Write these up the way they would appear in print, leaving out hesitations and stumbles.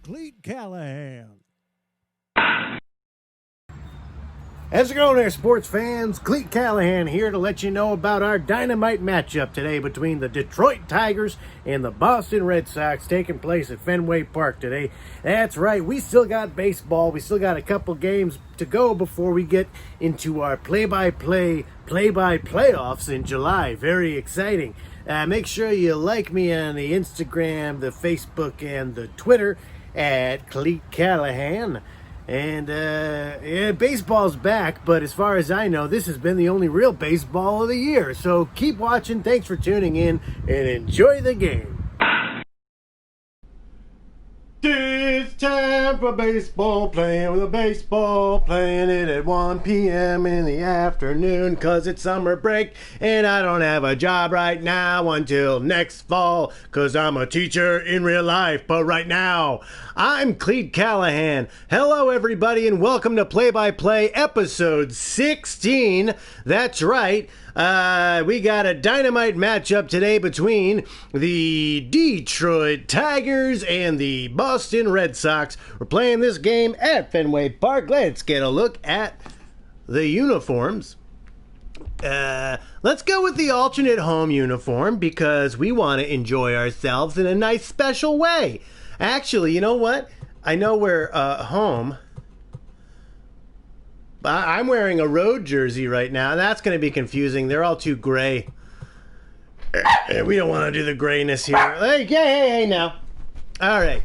Cleat Callahan. How's it going there, sports fans? Cleat Callahan here to let you know about our dynamite matchup today between the Detroit Tigers and the Boston Red Sox taking place at Fenway Park today. That's right, we still got baseball. We still got a couple games to go before we get into our play-by-play playoffs in July. Very exciting. Make sure you like me on the Instagram, the Facebook, and the Twitter at Cleat Callahan. And, yeah, baseball's back, but as far as I know, this has been the only real baseball of the year. So keep watching, thanks for tuning in, and enjoy the game. It's time for baseball, playing with a baseball, playing it at 1 p.m. in the afternoon, 'cause it's summer break, and I don't have a job right now until next fall, 'cause I'm a teacher in real life. But right now, I'm Cleat Callahan. Hello, everybody, and welcome to Play by Play episode 16. That's right. We got a dynamite matchup today between the Detroit Tigers and the Boston Red Sox. We're playing this game at Fenway Park. Let's get a look at the uniforms. Let's go with the alternate home uniform because we want to enjoy ourselves in a nice special way. Actually, you know what? I know we're home. I'm wearing a road jersey right now, and that's going to be confusing. They're all too gray. We don't want to do the grayness here. Hey, now. All right.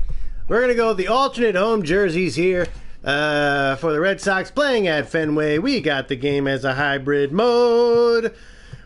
We're going to go with the alternate home jerseys here for the Red Sox playing at Fenway. We got the game as a hybrid mode.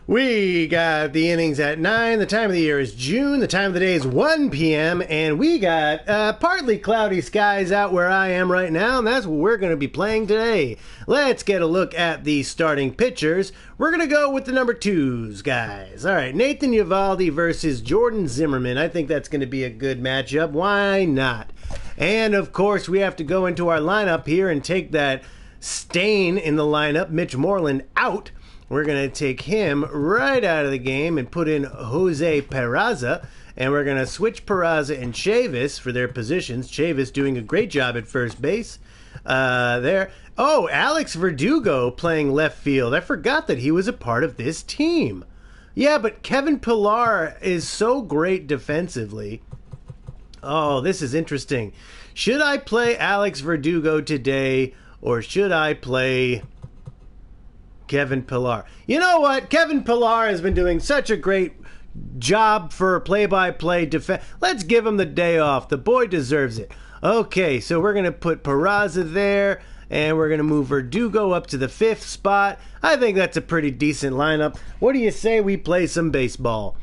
We got the innings at 9. The time of the year is June. The time of the day is 1 p.m. And we got partly cloudy skies out where I am right now. And that's what we're going to be playing today. Let's get a look at the starting pitchers. We're going to go with the number 2s, guys. All right, Nathan Eovaldi versus Jordan Zimmermann. I think that's going to be a good matchup. Why not? And, of course, we have to go into our lineup here and take that stain in the lineup, Mitch Moreland, out. We're going to take him right out of the game and put in Jose Peraza. And we're going to switch Peraza and Chavis for their positions. Chavis doing a great job at first base. There. Oh, Alex Verdugo playing left field. I forgot that he was a part of this team. Yeah, but Kevin Pillar is so great defensively. Oh, this is interesting. Should I play Alex Verdugo today or should I play Kevin Pillar? You know what? Kevin Pillar has been doing such a great job for play-by-play defense. Let's give him the day off. The boy deserves it. Okay, so we're going to put Peraza there, and we're going to move Verdugo up to the 5th spot. I think that's a pretty decent lineup. What do you say we play some baseball?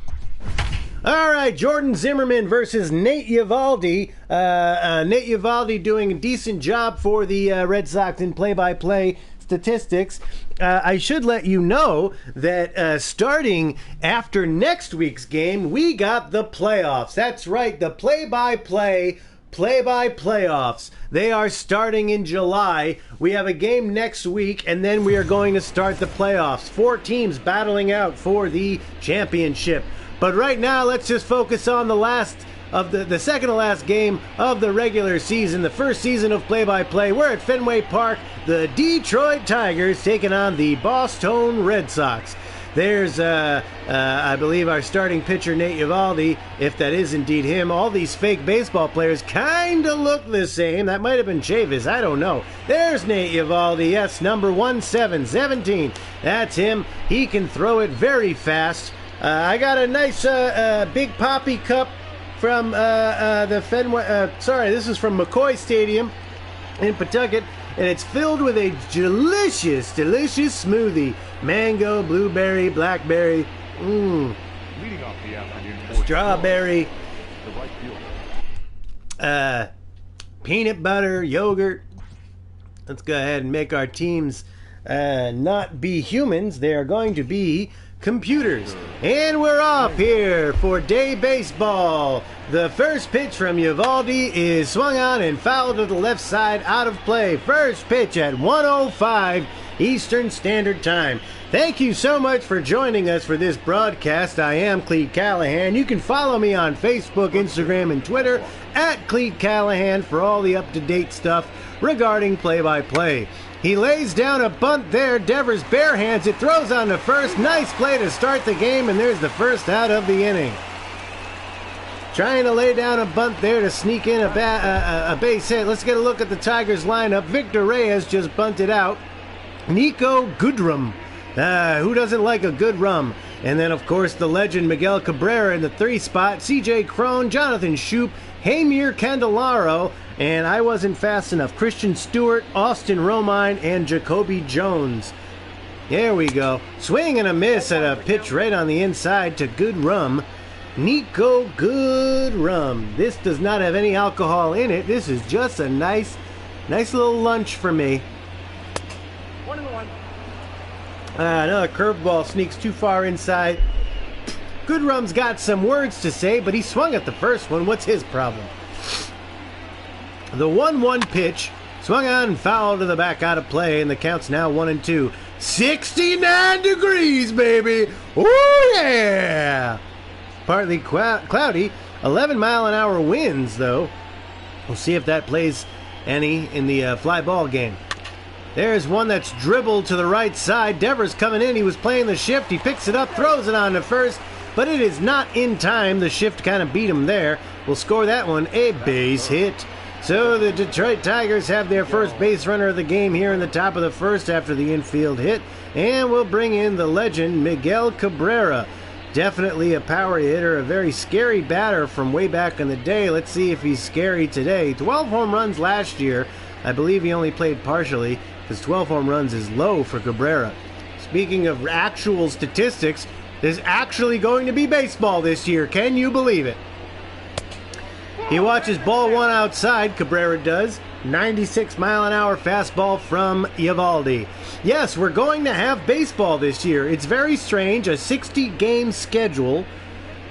All right, Jordan Zimmermann versus Nate Eovaldi. Nate Eovaldi doing a decent job for the Red Sox in play-by-play statistics. I should let you know that starting after next week's game, we got the playoffs. That's right, the play-by-play playoffs. They are starting in July. We have a game next week, and then we are going to start the playoffs. 4 teams battling out for the championship. But right now, let's just focus on the last of the second to last game of the regular season, the first season of play-by-play. We're at Fenway Park, the Detroit Tigers taking on the Boston Red Sox. There's, I believe, our starting pitcher, Nate Eovaldi, if that is indeed him. All these fake baseball players kind of look the same. That might have been Chavis. I don't know. There's Nate Eovaldi. Yes, number 1717. That's him. He can throw it very fast. I got a nice Big Poppy cup from the Fenway. This is from McCoy Stadium in Pawtucket, and it's filled with a delicious smoothie. Mango, blueberry, blackberry, Leading off the afternoon for strawberry, the right fielder. peanut butter, yogurt. Let's go ahead and make our teams not be humans. They are going to be computers. And we're off here for day baseball. The first pitch from Eovaldi is swung on and fouled to the left side, out of play. First pitch at 105. Eastern Standard Time. Thank you so much for joining us for this broadcast. I am Cleat Callahan. You can follow me on Facebook, Instagram, and Twitter at Cleat Callahan for all the up-to-date stuff regarding play-by-play. He lays down a bunt there. Devers barehands it, throws on to first. Nice play to start the game, and there's the first out of the inning. Trying to lay down a bunt there to sneak in a base hit. Let's get a look at the Tigers lineup. Victor Reyes just bunted out. Nico Goodrum. Who doesn't like a good rum? And then, of course, the legend Miguel Cabrera in the 3 spot. CJ Crone, Jonathan Shoup, Hamir Candelaro, and I wasn't fast enough. Christian Stewart, Austin Romine, and Jacoby Jones. There we go. Swing and a miss at a pitch right on the inside to Goodrum. Nico Goodrum. This does not have any alcohol in it. This is just a nice little lunch for me. 1-1. Another curveball sneaks too far inside. Goodrum's got some words to say, but he swung at the first one. What's his problem? The 1-1 pitch swung on and fouled to the back, out of play, and the count's now 1-2. 69 degrees, baby! Oh yeah! Partly cloudy, 11-mile-an-hour winds, though. We'll see if that plays any in the fly ball game. There's one that's dribbled to the right side. Devers coming in. He was playing the shift. He picks it up, throws it on to first, but it is not in time. The shift kind of beat him there. We'll score that one a base hit. So the Detroit Tigers have their first base runner of the game here in the top of the first after the infield hit, and we'll bring in the legend Miguel Cabrera. Definitely a power hitter, a very scary batter from way back in the day. Let's see if he's scary today. 12 home runs last year. I believe he only played partially, because 12 home runs is low for Cabrera. Speaking of actual statistics, there's actually going to be baseball this year. Can you believe it? He watches ball one outside, Cabrera does. 96-mile-an-hour fastball from Eovaldi. Yes, we're going to have baseball this year. It's very strange, a 60-game schedule.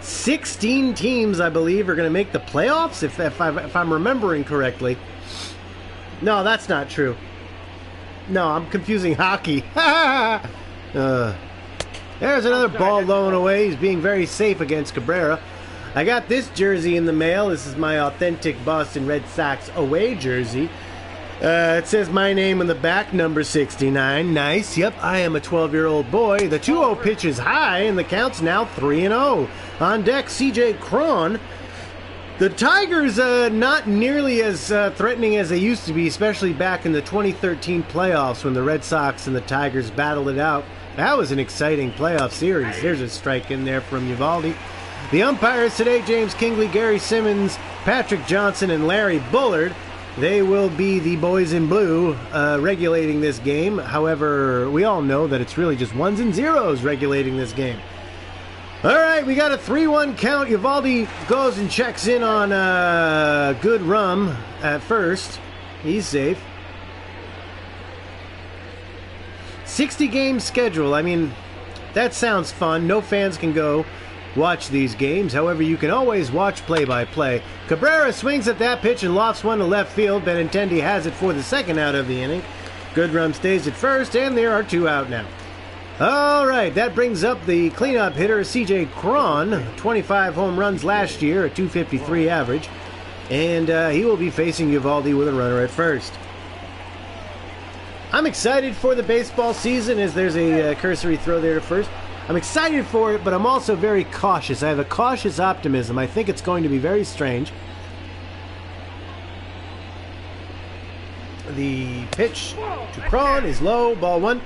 16 teams, I believe, are going to make the playoffs, if I'm remembering correctly. No, that's not true. No, I'm confusing hockey. There's another ball low and away. He's being very safe against Cabrera. I got this jersey in the mail. This is my authentic Boston Red Sox away jersey. It says my name on the back, number 69. Nice. Yep, I am a 12-year-old boy. The 2-0 pitch is high, and the count's now 3-0. On deck, CJ Crone. The Tigers not nearly as threatening as they used to be, especially back in the 2013 playoffs when the Red Sox and the Tigers battled it out. That was an exciting playoff series. There's a strike in there from Eovaldi. The umpires today, James Kingley, Gary Simmons, Patrick Johnson, and Larry Bullard. They will be the boys in blue regulating this game. However, we all know that it's really just ones and zeros regulating this game. All right, we got a 3-1 count. Eovaldi goes and checks in on Goodrum at first. He's safe. 60-game schedule. I mean, that sounds fun. No fans can go watch these games. However, you can always watch play-by-play. Cabrera swings at that pitch and lofts one to left field. Benintendi has it for the second out of the inning. Goodrum stays at first, and there are 2 out now. All right, that brings up the cleanup hitter, CJ Crone. 25 home runs last year, a .253 average. And he will be facing Eovaldi with a runner at first. I'm excited for the baseball season, as there's a cursory throw there to first. I'm excited for it, but I'm also very cautious. I have a cautious optimism. I think it's going to be very strange. The pitch to Crone is low, ball 1.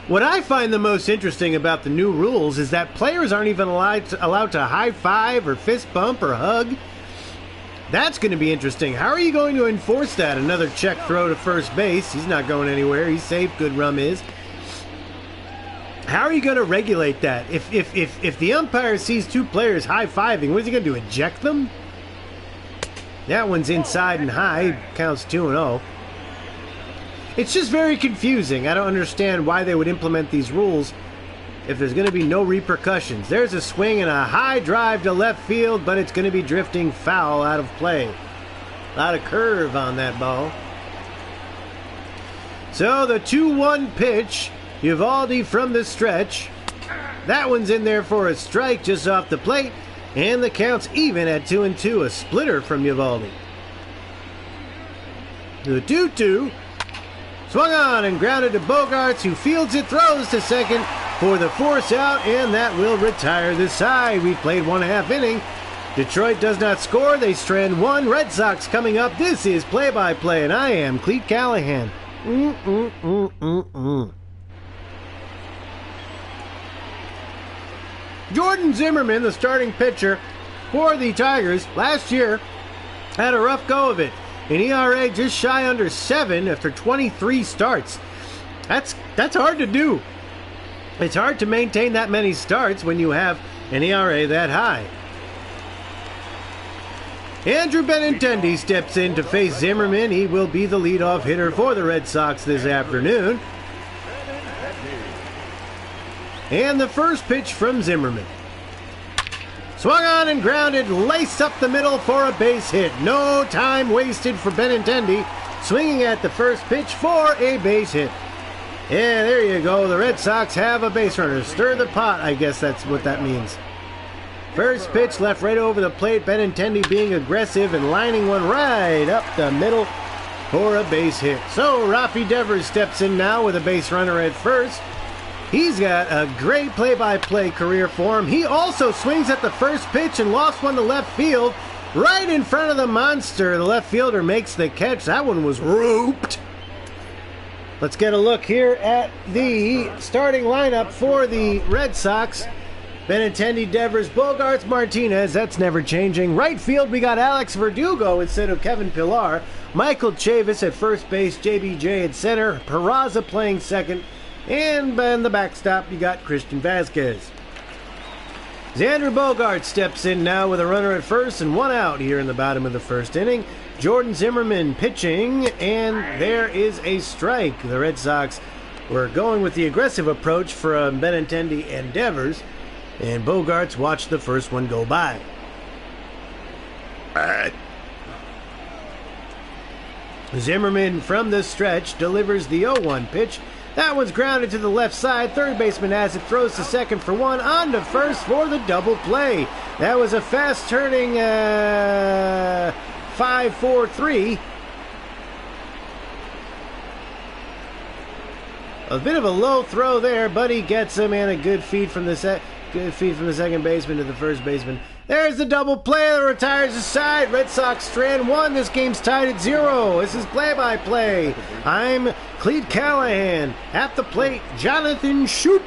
What I find the most interesting about the new rules is that players aren't even allowed to high five or fist bump or hug. That's going to be interesting. How are you going to enforce that? Another check throw to first base. He's not going anywhere. He's safe. Goodrum is. How are you going to regulate that? If the umpire sees 2 players high-fiving, what is he going to do, eject them? That one's inside and high. Counts 2-0. It's just very confusing. I don't understand why they would implement these rules if there's going to be no repercussions. There's a swing and a high drive to left field, but it's going to be drifting foul out of play. A lot of curve on that ball. So the 2-1 pitch, Eovaldi from the stretch. That one's in there for a strike just off the plate, and the count's even at 2-2, a splitter from Eovaldi. The 2-2, swung on and grounded to Bogaerts, who fields it, throws to second for the force out, and that will retire the side. We've played 1/2 inning. Detroit does not score. They strand one. Red Sox coming up. This is play-by-play, and I am Cleat Callahan. Jordan Zimmermann, the starting pitcher for the Tigers, last year had a rough go of it. An ERA just shy under 7 after 23 starts. That's hard to do. It's hard to maintain that many starts when you have an ERA that high. Andrew Benintendi steps in to face Zimmermann. He will be the leadoff hitter for the Red Sox this afternoon. And the first pitch from Zimmermann. Swung on and grounded, laced up the middle for a base hit. No time wasted for Benintendi, swinging at the first pitch for a base hit. Yeah, there you go. The Red Sox have a base runner. Stir the pot, I guess that's what that means. First pitch left right over the plate. Benintendi being aggressive and lining one right up the middle for a base hit. So Rafi Devers steps in now with a base runner at first. He's got a great play-by-play career for him. He also swings at the first pitch and lost one to left field right in front of the monster. The left fielder makes the catch. That one was roped. Let's get a look here at the starting lineup for the Red Sox. Benintendi, Devers, Bogaerts, Martinez. That's never changing. Right field, we got Alex Verdugo instead of Kevin Pillar. Michael Chavis at first base. JBJ at center. Peraza playing second. And in the backstop, you got Christian Vasquez. Xander Bogaerts steps in now with a runner at first and one out here in the bottom of the first inning. Jordan Zimmermann pitching, and there is a strike. The Red Sox were going with the aggressive approach from Benintendi and Devers, and Bogaerts watched the first one go by. Zimmermann from the stretch delivers the 0-1 pitch. That one's grounded to the left side. Third baseman has it, throws to second for one, on to first for the double play. That was a fast-turning 5-4-3. A bit of a low throw there, but he gets him, and a good feed from the second baseman to the first baseman. There's the double play that retires the side. Red Sox strand one. This game's tied at 0. This is play-by-play. I'm Cleat Callahan. At the plate, Jonathan Shoop.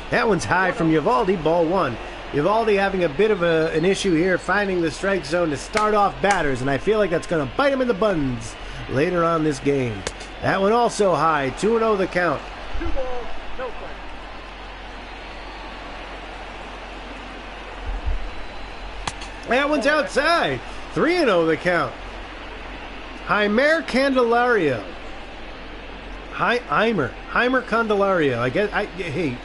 That one's high from Eovaldi, ball one. Eovaldi having a bit of an issue here, finding the strike zone to start off batters, and I feel like that's going to bite him in the buns later on this game. That one also high, 2-0 the count. 2 balls, no strikes. That one's outside. 3-0 the count. Heimer Candelario. Heimer Candelario.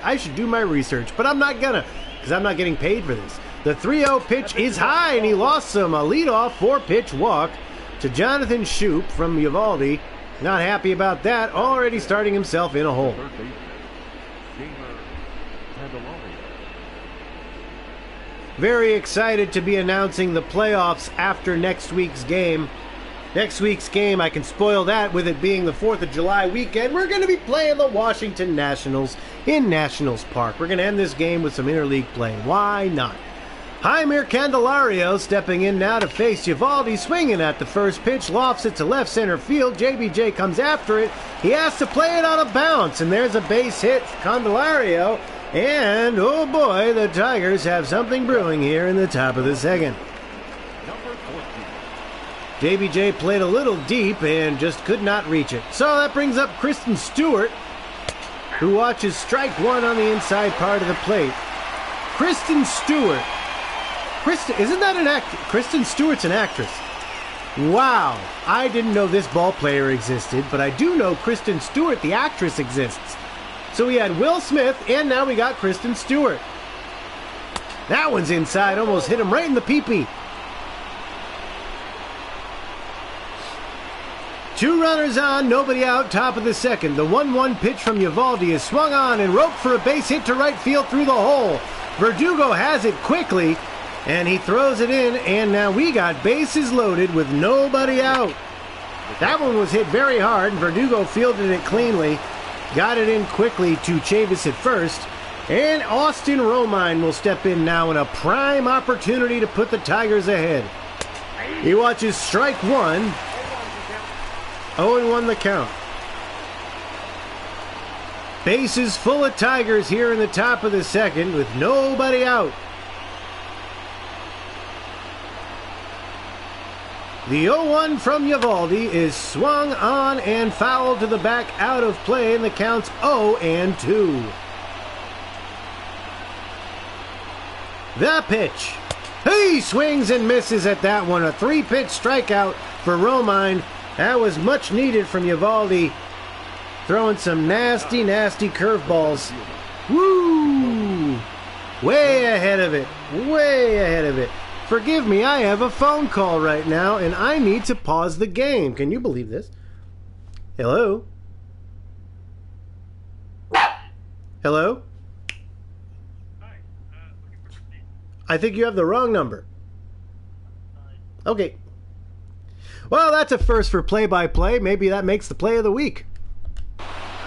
I should do my research, but I'm not gonna, because I'm not getting paid for this. The 3-0 pitch is high, and he lost some. A leadoff 4-pitch walk to Jonathan Shoop from Eovaldi. Not happy about that. Already starting himself in a hole. Very excited to be announcing the playoffs after next week's game. Next week's game, I can spoil that with it being the 4th of July weekend. We're going to be playing the Washington Nationals in Nationals Park. We're going to end this game with some interleague play. Why not? Heimer Candelario stepping in now to face Eovaldi, swinging at the first pitch, lofts it to left center field. JBJ comes after it. He has to play it on a bounce, and there's a base hit for Candelario. And, oh boy, the Tigers have something brewing here in the top of the second. JBJ played a little deep and just could not reach it. So that brings up Kristen Stewart, who watches strike one on the inside part of the plate. Kristen Stewart. Isn't that an actor? Kristen Stewart's an actress. Wow. I didn't know this ball player existed, but I do know Kristen Stewart, the actress, exists. So we had Will Smith, and now we got Kristen Stewart. That one's inside, almost hit him right in the pee-pee. 2 runners on, nobody out, top of the second. The 1-1 pitch from Eovaldi is swung on and roped for a base hit to right field through the hole. Verdugo has it quickly, and he throws it in, and now we got bases loaded with nobody out. That one was hit very hard, and Verdugo fielded it cleanly. Got it in quickly to Chavis at first. And Austin Romine will step in now in a prime opportunity to put the Tigers ahead. He watches strike 1. 0-1 the count. Bases full of Tigers here in the top of the second with nobody out. The 0-1 from Eovaldi is swung on and fouled to the back, out of play, and the count's 0-2. The pitch. He swings and misses at that one. A 3-pitch strikeout for Romine. That was much needed from Eovaldi. Throwing some nasty, nasty curveballs. Woo! Way ahead of it. Way ahead of it. Forgive me, I have a phone call right now, and I need to pause the game. Can you believe this? Hello? Hello? I think you have the wrong number. Okay. Well, that's a first for play-by-play. Maybe that makes the play of the week.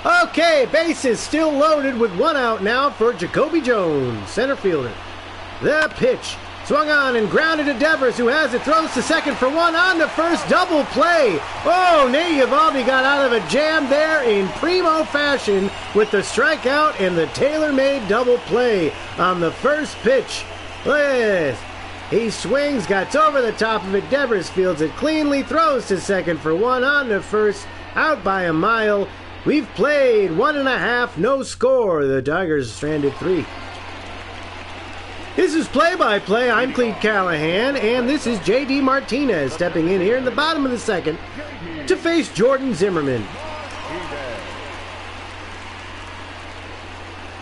Okay, bases still loaded with 1 out now for Jacoby Jones, center fielder. The pitch. Swung on and grounded to Devers, who has it, throws to second for 1, on to first, double play. Oh, Nate Eovaldi got out of a jam there in primo fashion with the strikeout and the tailor-made double play on the first pitch. Look at this. He swings, gets over the top of it. Devers fields it cleanly, throws to second for 1, on to first, out by a mile. We've played 1.5, no score. The Tigers stranded 3. This is play-by-play. I'm Cleat Callahan, and this is J.D. Martinez stepping in here in the bottom of the second to face Jordan Zimmerman.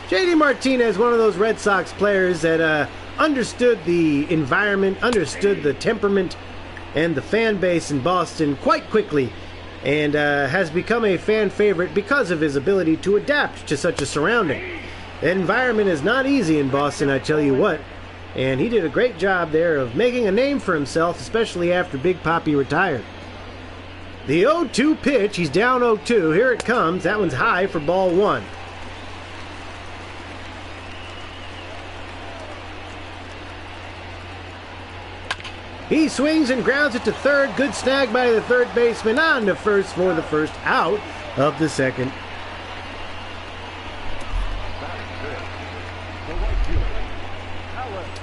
J.D. Martinez, one of those Red Sox players that understood the environment, understood the temperament and the fan base in Boston quite quickly, and has become a fan favorite because of his ability to adapt to such a surrounding. The environment is not easy in Boston, I tell you what, and he did a great job there of making a name for himself, especially after Big Papi retired. The 0-2 pitch, he's down 0-2, here it comes, that one's high for ball 1. He swings and grounds it to third. Good snag by the third baseman. On to first for the first out of the second.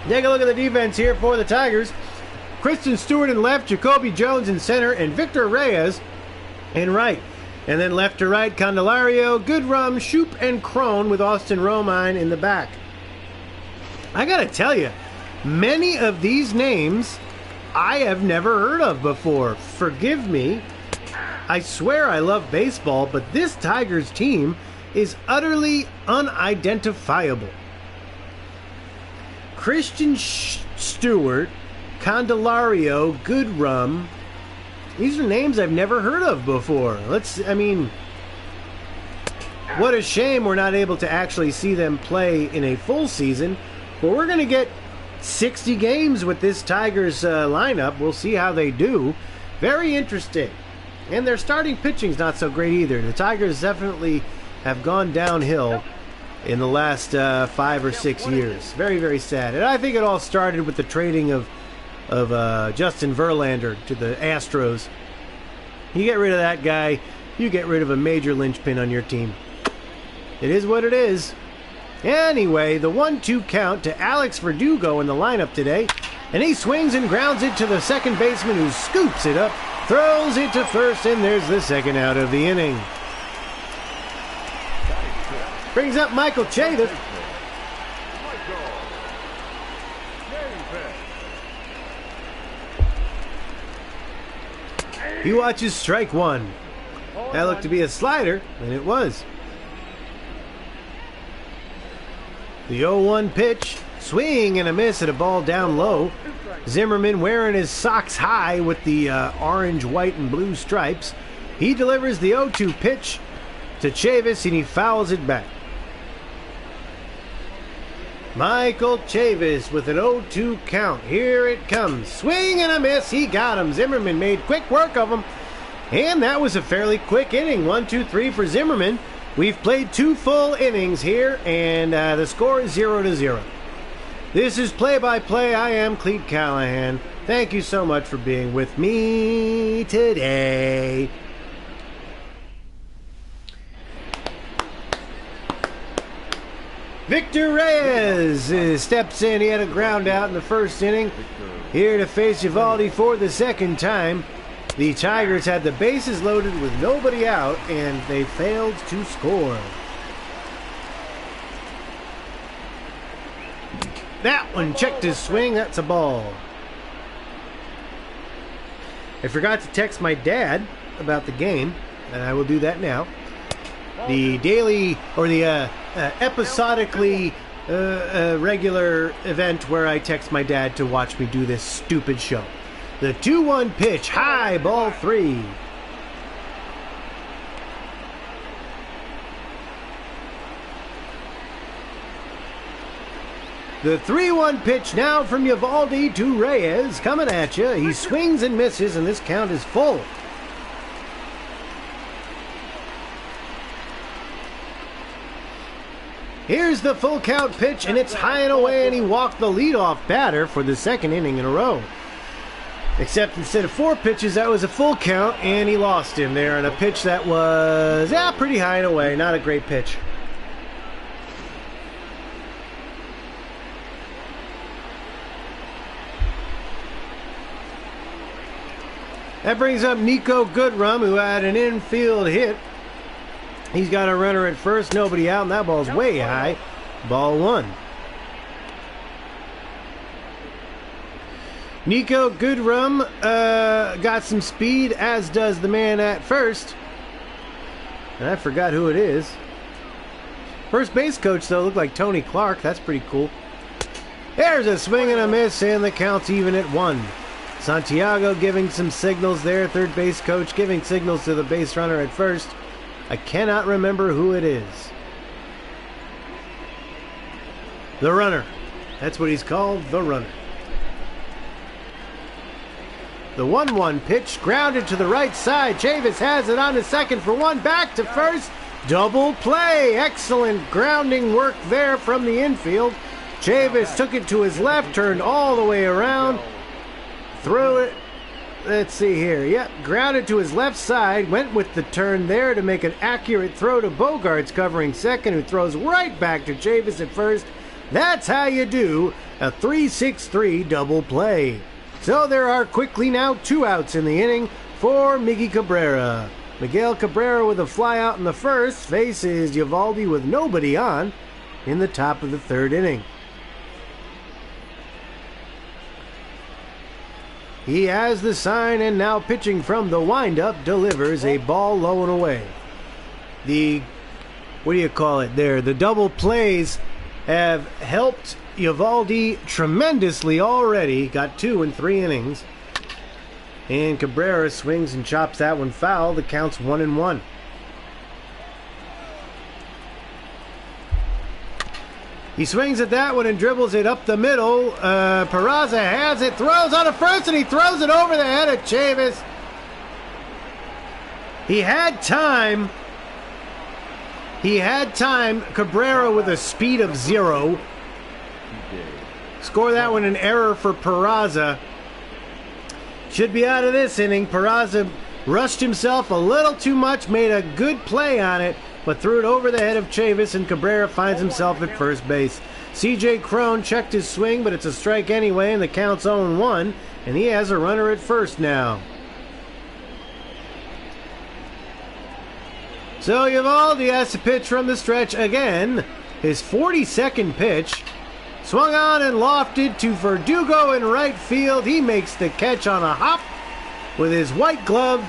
Take a look at the defense here for the Tigers. Kristen Stewart in left, Jacoby Jones in center, and Victor Reyes in right. And then left to right, Candelario, Goodrum, Shoop, and Crone with Austin Romine in the back. I gotta tell you, many of these names I have never heard of before. Forgive me. I swear I love baseball, but this Tigers team is utterly unidentifiable. Christian Stewart, Candelario, Goodrum. These are names I've never heard of before. What a shame we're not able to actually see them play in a full season, but we're going to get 60 games with this Tigers lineup. We'll see how they do. Very interesting. And their starting pitching's not so great either. The Tigers definitely have gone downhill in the last 5 or 6 years. Very, very sad. And I think it all started with the trading of Justin Verlander to the Astros. You get rid of that guy, you get rid of a major linchpin on your team. It is what it is. Anyway, the 1-2 count to Alex Verdugo in the lineup today, and he swings and grounds it to the second baseman, who scoops it up, throws it to first, and there's the second out of the inning. Brings up Michael Chavis. He watches strike 1. That looked to be a slider, and it was. The 0-1 pitch, swing and a miss at a ball down low. Zimmerman wearing his socks high with the orange, white, and blue stripes. He delivers the 0-2 pitch to Chavis, and he fouls it back. Michael Chavis with an 0-2 count. Here it comes. Swing and a miss. He got him. Zimmerman made quick work of him. And that was a fairly quick inning. 1, 2, 3 for Zimmerman. We've played 2 full innings here, and the score is 0-0. This is Play-by-Play. I am Cleat Callahan. Thank you so much for being with me today. Victor Reyes steps in. He had a ground out in the first inning. Here to face Eovaldi for the second time. The Tigers had the bases loaded with nobody out, and they failed to score. That one checked his swing. That's a ball. I forgot to text my dad about the game, and I will do that now. The daily, or the episodically regular event where I text my dad to watch me do this stupid show. The 2-1 pitch, high, ball 3. The 3-1 pitch now from Eovaldi to Reyes, coming at you. He swings and misses, and this count is full. Here's the full count pitch, and it's high and away, and he walked the leadoff batter for the second inning in a row. Except instead of 4 pitches, that was a full count, and he lost him there on a pitch that was pretty high and away. Not a great pitch. That brings up Nico Goodrum, who had an infield hit. He's got a runner at first, nobody out, and that ball's way high. Ball 1. Nico Goodrum got some speed, as does the man at first. And I forgot who it is. First base coach, though, looked like Tony Clark. That's pretty cool. There's a swing and a miss, and the count's even at 1. Santiago giving some signals there. Third base coach giving signals to the base runner at first. I cannot remember who it is. The runner. That's what he's called, the runner. The 1-1 pitch grounded to the right side. Chavis has it on to second for 1. Back to first. Double play. Excellent grounding work there from the infield. Chavis took it to his left, turned all the way around. Threw it. Let's see here. Yep, grounded to his left side. Went with the turn there to make an accurate throw to Bogarts covering second, who throws right back to Chavis at first. That's how you do a 3-6-3 double play. So there are quickly now 2 outs in the inning for Miggy Cabrera. Miguel Cabrera with a fly out in the first faces Eovaldi with nobody on in the top of the 3rd inning. He has the sign, and now pitching from the windup delivers a ball low and away. The, what do you call it there? The double plays have helped Eovaldi tremendously already. Got 2 in 3 innings. And Cabrera swings and chops that one foul. The count's 1-1. He swings at that one and dribbles it up the middle. Peraza has it, throws on to first, and he throws it over the head of Chavis. He had time. Cabrera with a speed of 0. Score that one an error for Peraza. Should be out of this inning. Peraza rushed himself a little too much, made a good play on it, but threw it over the head of Chavis, and Cabrera finds himself at first base. C.J. Cron checked his swing, but it's a strike anyway, and the count's 0-1, and he has a runner at first now. So Eovaldi has to pitch from the stretch again. His 42nd pitch. Swung on and lofted to Verdugo in right field. He makes the catch on a hop with his white glove,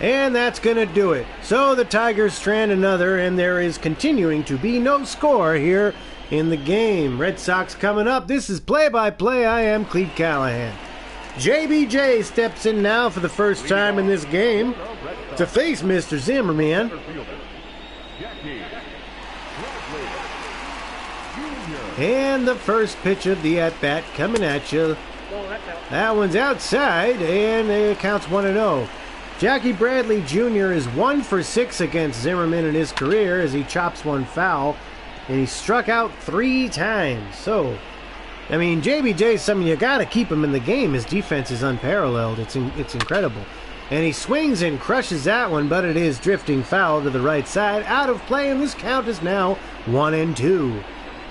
and that's going to do it. So the Tigers strand another, and there is continuing to be no score here in the game. Red Sox coming up. This is Play-by-Play. I am Cleat Callahan. JBJ steps in now for the first time in this game to face Mr. Zimmerman. And the first pitch of the at-bat coming at you. That one's outside, and it counts 1-0. Jackie Bradley Jr. is 1 for 6 against Zimmerman in his career as he chops one foul, and he struck out 3 times. So, I mean, JBJ is something you got to keep him in the game. His defense is unparalleled. It's incredible. And he swings and crushes that one, but it is drifting foul to the right side. Out of play, and this count is now 1-2.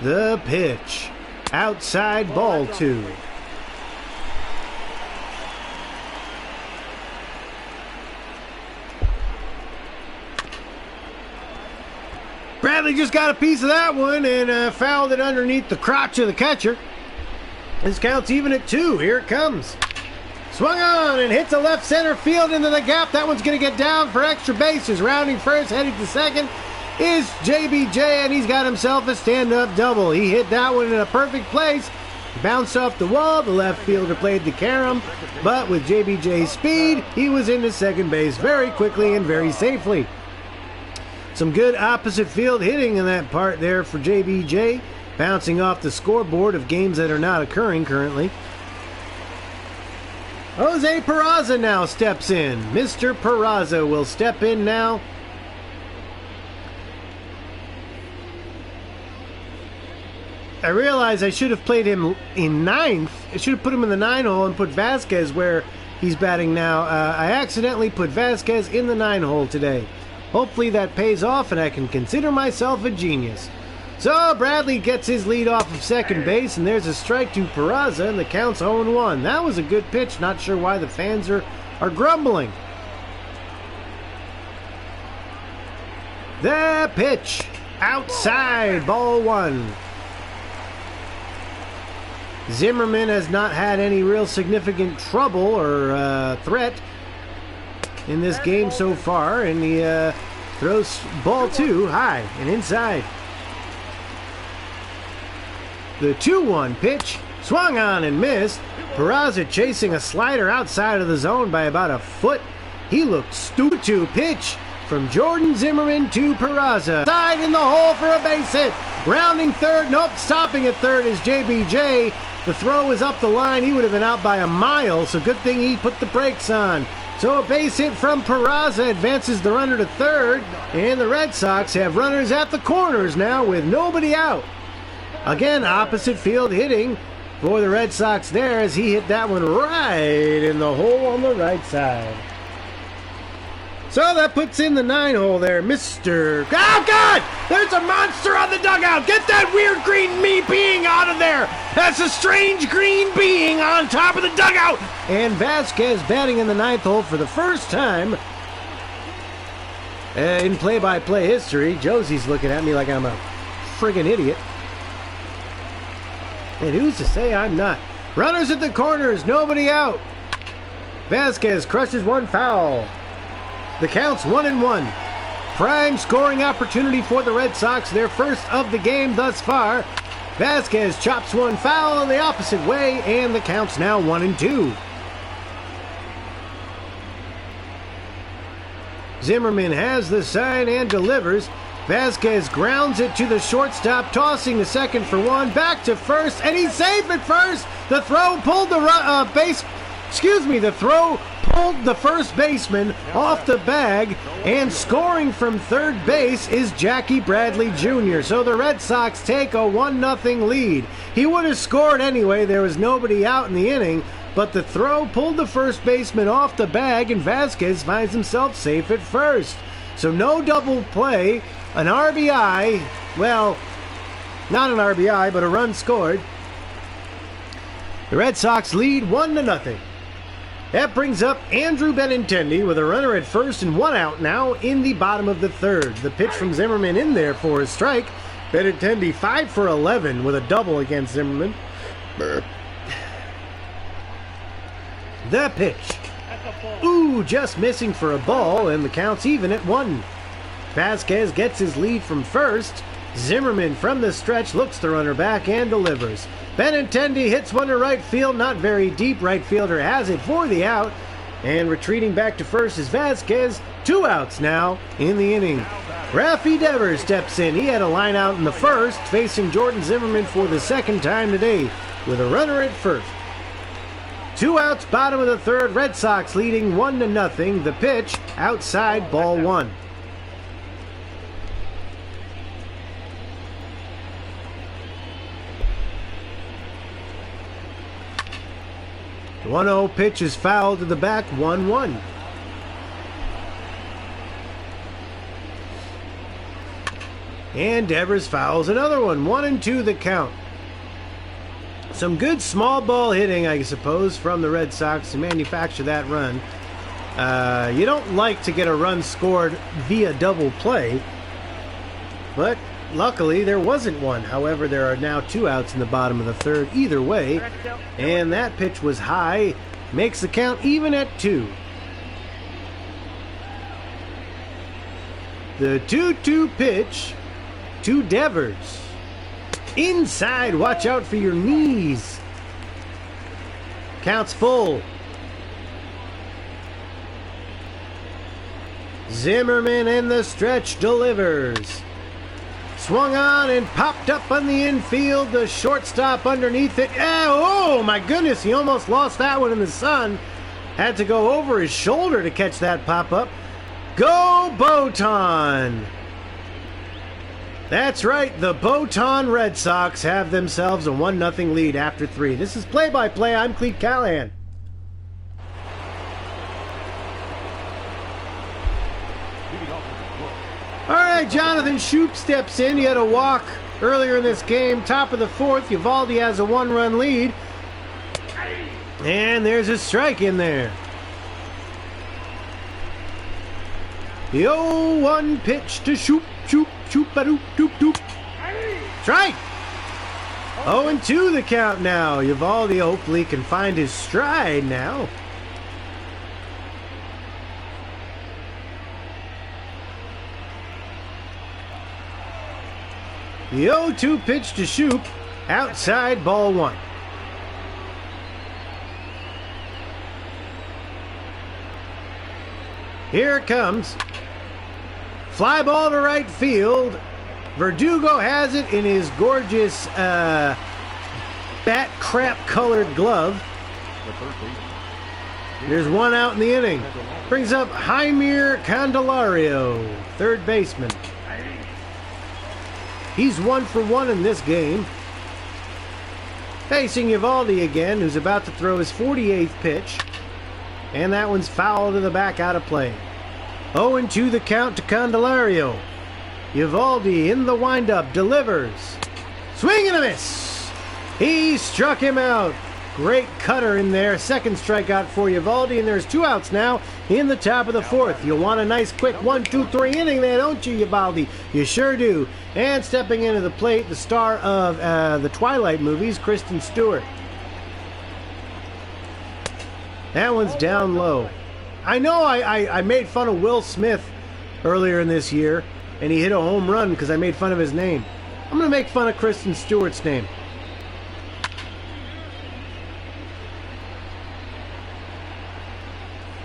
The pitch. Outside, ball 2. Bradley just got a piece of that one and fouled it underneath the crotch of the catcher. This counts even at 2. Here it comes. Swung on and hits a left center field into the gap. That one's going to get down for extra bases. Rounding first, heading to second is JBJ, and he's got himself a stand-up double. He hit that one in a perfect place. Bounced off the wall. The left fielder played the carom, but with JBJ's speed, he was into second base very quickly and very safely. Some good opposite field hitting in that part there for JBJ, bouncing off the scoreboard of games that are not occurring currently. Jose Peraza now steps in. Mr. Peraza will step in now. I realize I should have played him in 9th. I should have put him in the 9 hole and put Vasquez where he's batting now. I accidentally put Vasquez in the 9 hole today. Hopefully that pays off and I can consider myself a genius. So Bradley gets his lead off of second base, and there's a strike to Peraza, and the count's 0-1. That was a good pitch. Not sure why the fans are grumbling. The pitch. Outside, ball 1. Zimmerman has not had any real significant trouble or threat in this game so far, and he throws ball 2 high and inside. The 2-1 pitch swung on and missed. Peraza chasing a slider outside of the zone by about a foot. He looked stupid. 2 pitch from Jordan Zimmerman to Peraza. Side in the hole for a base hit. Rounding third. Nope, stopping at third is JBJ. The throw is up the line. He would have been out by a mile, so good thing he put the brakes on. So a base hit from Peraza advances the runner to third, and the Red Sox have runners at the corners now with nobody out. Again, opposite field hitting for the Red Sox there as he hit that one right in the hole on the right side. So that puts in the 9 hole there, Mr. Oh, God! There's a monster on the dugout! Get that weird green being out of there! That's a strange green being on top of the dugout! And Vasquez batting in the 9th hole for the first time in play-by-play history. Josie's looking at me like I'm a friggin' idiot. And who's to say I'm not? Runners at the corners, nobody out. Vasquez crushes one foul. The count's 1-1. Prime scoring opportunity for the Red Sox, their first of the game thus far. Vasquez chops one foul in the opposite way, and the count's now 1-2. Zimmerman has the sign and delivers. Vasquez grounds it to the shortstop, tossing the second for one, back to first, and he's safe at first. The throw pulled the first baseman off the bag, and scoring from third base is Jackie Bradley Jr. So the Red Sox take a 1-0 lead. He would have scored anyway. There was nobody out in the inning, but the throw pulled the first baseman off the bag, and Vasquez finds himself safe at first. So no double play, an RBI, well, not an RBI, but a run scored. The Red Sox lead 1-0. That brings up Andrew Benintendi with a runner at first and one out now in the bottom of the third. The pitch from Zimmerman in there for a strike. Benintendi 5 for 11 with a double against Zimmerman. The pitch. Ooh, just missing for a ball, and the count's even at 1. Vasquez gets his lead from first, Zimmerman from the stretch looks the runner back and delivers. Benintendi hits one to right field, not very deep. Right fielder has it for the out. And retreating back to first is Vasquez. 2 outs now in the inning. Rafi Devers steps in. He had a line out in the first, facing Jordan Zimmerman for the second time today with a runner at first. 2 outs, bottom of the third. Red Sox leading 1-0. The pitch, outside, ball 1. The 1-0 pitch is fouled to the back, 1-1. And Devers fouls another one, 1-2 the count. Some good small ball hitting, I suppose, from the Red Sox to manufacture that run. You don't like to get a run scored via double play, but luckily there wasn't one. However, there are now 2 outs in the bottom of the third either way, and that pitch was high, makes the count even at 2. The 2-2 pitch to Devers. Inside, watch out for your knees. Counts full. Zimmerman in the stretch delivers. Swung on and popped up on the infield. The shortstop underneath it. Oh my goodness, he almost lost that one in the sun. Had to go over his shoulder to catch that pop up. Go Botan! That's right, the Botan Red Sox have themselves a 1-0 lead after 3. This is Play-by-Play. I'm Cleat Callahan. All right, Jonathan Shoup steps in. He had a walk earlier in this game. Top of the fourth, Eovaldi has a 1-run lead. And there's a strike in there. The 0-1 pitch to Shoup. Shoop-a-doop-doop-doop. Strike! 0-2 the count now. Eovaldi hopefully can find his stride now. The 0-2 pitch to Shoup. Outside, ball 1. Here it comes. Fly ball to right field. Verdugo has it in his gorgeous bat crap colored glove. There's 1 out in the inning. Brings up Jaime Candelario, third baseman. He's 1 for 1 in this game. Facing Eovaldi again, who's about to throw his 48th pitch. And that one's foul to the back, out of play. 0-2 the count to Candelario. Eovaldi in the windup, delivers. Swing and a miss. He struck him out. Great cutter in there. Second strikeout for Eovaldi, and there's 2 outs now in the top of the fourth. You'll want a nice quick 1-2-3 inning there, don't you, Eovaldi? You sure do. And stepping into the plate, the star of the Twilight movies, Kristen Stewart. That one's down low. I know I made fun of Will Smith earlier in this year, and he hit a home run because I made fun of his name. I'm going to make fun of Kristen Stewart's name.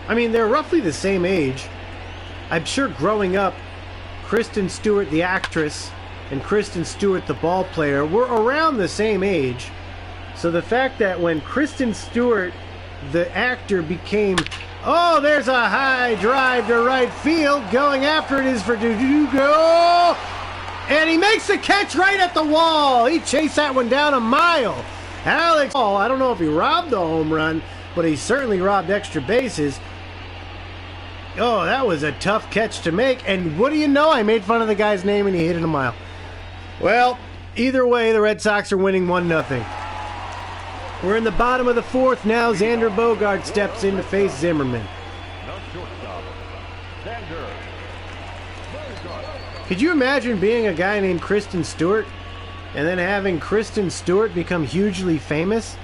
I mean, they're roughly the same age. I'm sure growing up, Kristen Stewart, the actress, and Kristen Stewart, the ball player, were around the same age. So the fact that when Kristen Stewart, the actor, became... Oh, there's a high drive to right field. Going after it is Verdugo. And he makes the catch right at the wall. He chased that one down a mile. Alex Hall, I don't know if he robbed the home run, but he certainly robbed extra bases. Oh, that was a tough catch to make. And what do you know? I made fun of the guy's name and he hit it a mile. Well, either way, the Red Sox are winning 1-0. We're in the bottom of the fourth now. Xander Bogaerts steps in to face Zimmerman. Could you imagine being a guy named Kristen Stewart and then having Kristen Stewart become hugely famous?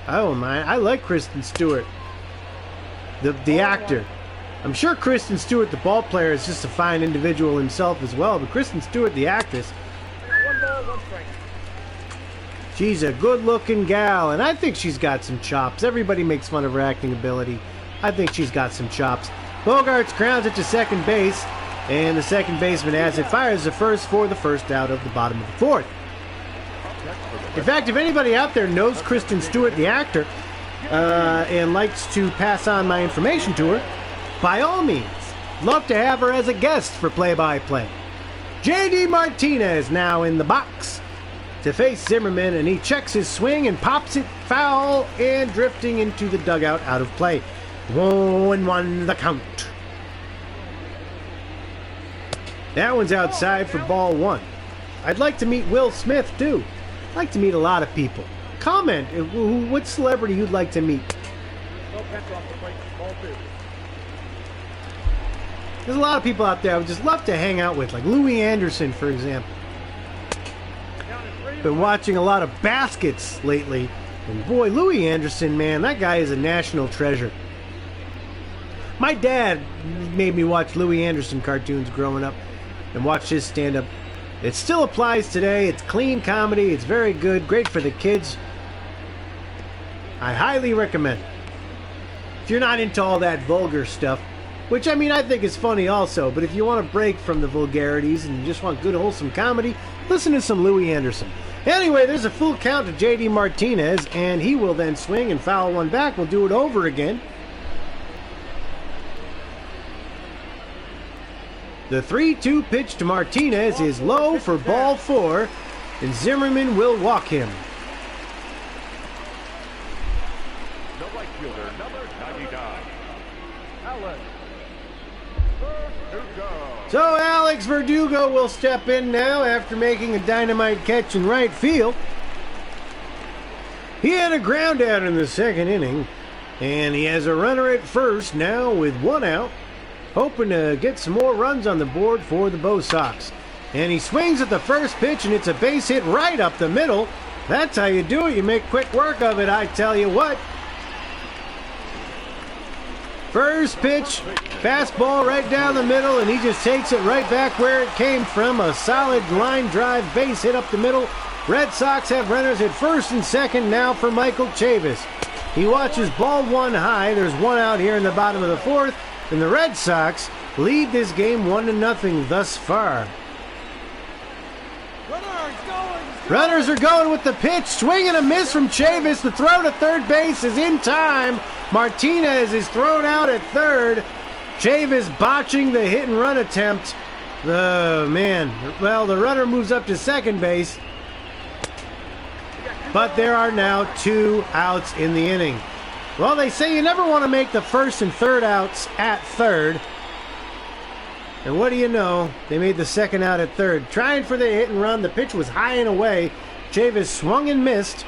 Oh my, I like Kristen Stewart. The actor. I'm sure Kristen Stewart, the ball player, is just a fine individual himself as well, but Kristen Stewart, the actress, One ball, one strike. she's a good-looking gal, and I think she's got some chops. Everybody makes fun of her acting ability. I think she's got some chops. Bogarts grounds it to second base, and the second baseman, as it fires the first for the first out of the bottom of the fourth. In fact, if anybody out there knows Kristen Stewart, the actor, and likes to pass on my information to her, by all means, love to have her as a guest for play-by-play. J.D. Martinez now in the box to face Zimmerman, and he checks his swing and pops it foul and drifting into the dugout out of play. 1-1 the count. That one's outside for ball one. I'd like to meet Will Smith, too. I'd like to meet a lot of people. Comment what celebrity you'd like to meet. No catch off the plate. Ball two. There's a lot of people out there I would just love to hang out with, like Louis Anderson, for example. Down in three. Been watching a lot of baskets lately, and boy, Louis Anderson, man, that guy is a national treasure. My dad made me watch Louis Anderson cartoons growing up and watch his stand-up. It still applies today. It's clean comedy. It's very good. Great for the kids. I highly recommend it. If you're not into all that vulgar stuff, which, I mean, I think is funny also, but if you want to break from the vulgarities and you just want good, wholesome comedy, listen to some Louis Anderson. Anyway, there's a full count to J.D. Martinez, and he will then swing and foul one back. We'll do it over again. The 3-2 pitch to Martinez is low for ball four, and Zimmerman will walk him. The right fielder, number 99. Alex. Verdugo. So Alex Verdugo will step in now after making a dynamite catch in right field. He had a ground out in the second inning, and he has a runner at first now with one out, hoping to get some more runs on the board for the Bo Sox. And he swings at the first pitch, and it's a base hit right up the middle. That's how you do it. You make quick work of it, I tell you what. First pitch, fastball right down the middle, and he just takes it right back where it came from. A solid line drive base hit up the middle. Red Sox have runners at first and second now for Michael Chavis. He watches ball one high. There's one out here in the bottom of the fourth, and the Red Sox lead this game 1-0 thus far. Runners are going with the pitch. Swing and a miss from Chavis. The throw to third base is in time. Martinez is thrown out at third. Chavis botching the hit and run attempt. The runner moves up to second base. But there are now 2 outs in the inning. Well, they say you never want to make the first and third outs at third. And what do you know? They made the second out at third. Trying for the hit and run. The pitch was high and away. Chavis swung and missed,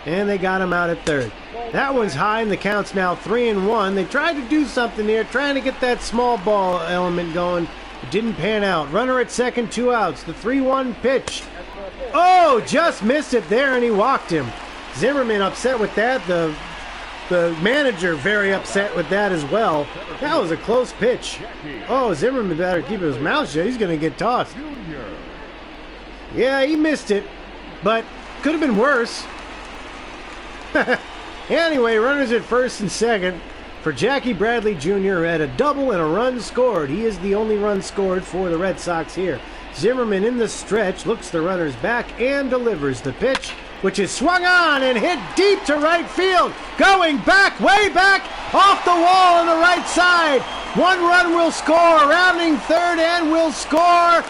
and they got him out at third. That one's high, and the count's now 3-1. They tried to do something here, trying to get that small ball element going. It didn't pan out. Runner at second, 2 outs. The 3-1 pitch. Oh, just missed it there, and he walked him. Zimmerman upset with that. The manager very upset with that as well. That was a close pitch. Oh, Zimmerman better keep his mouth shut. He's going to get tossed. Yeah, he missed it, but could have been worse. Anyway, runners at first and second for Jackie Bradley Jr. had a double and a run scored. He is the only run scored for the Red Sox here. Zimmerman in the stretch looks the runners back and delivers the pitch, which is swung on and hit deep to right field. Going back, way back, off the wall on the right side. 1 run will score, rounding third and will score.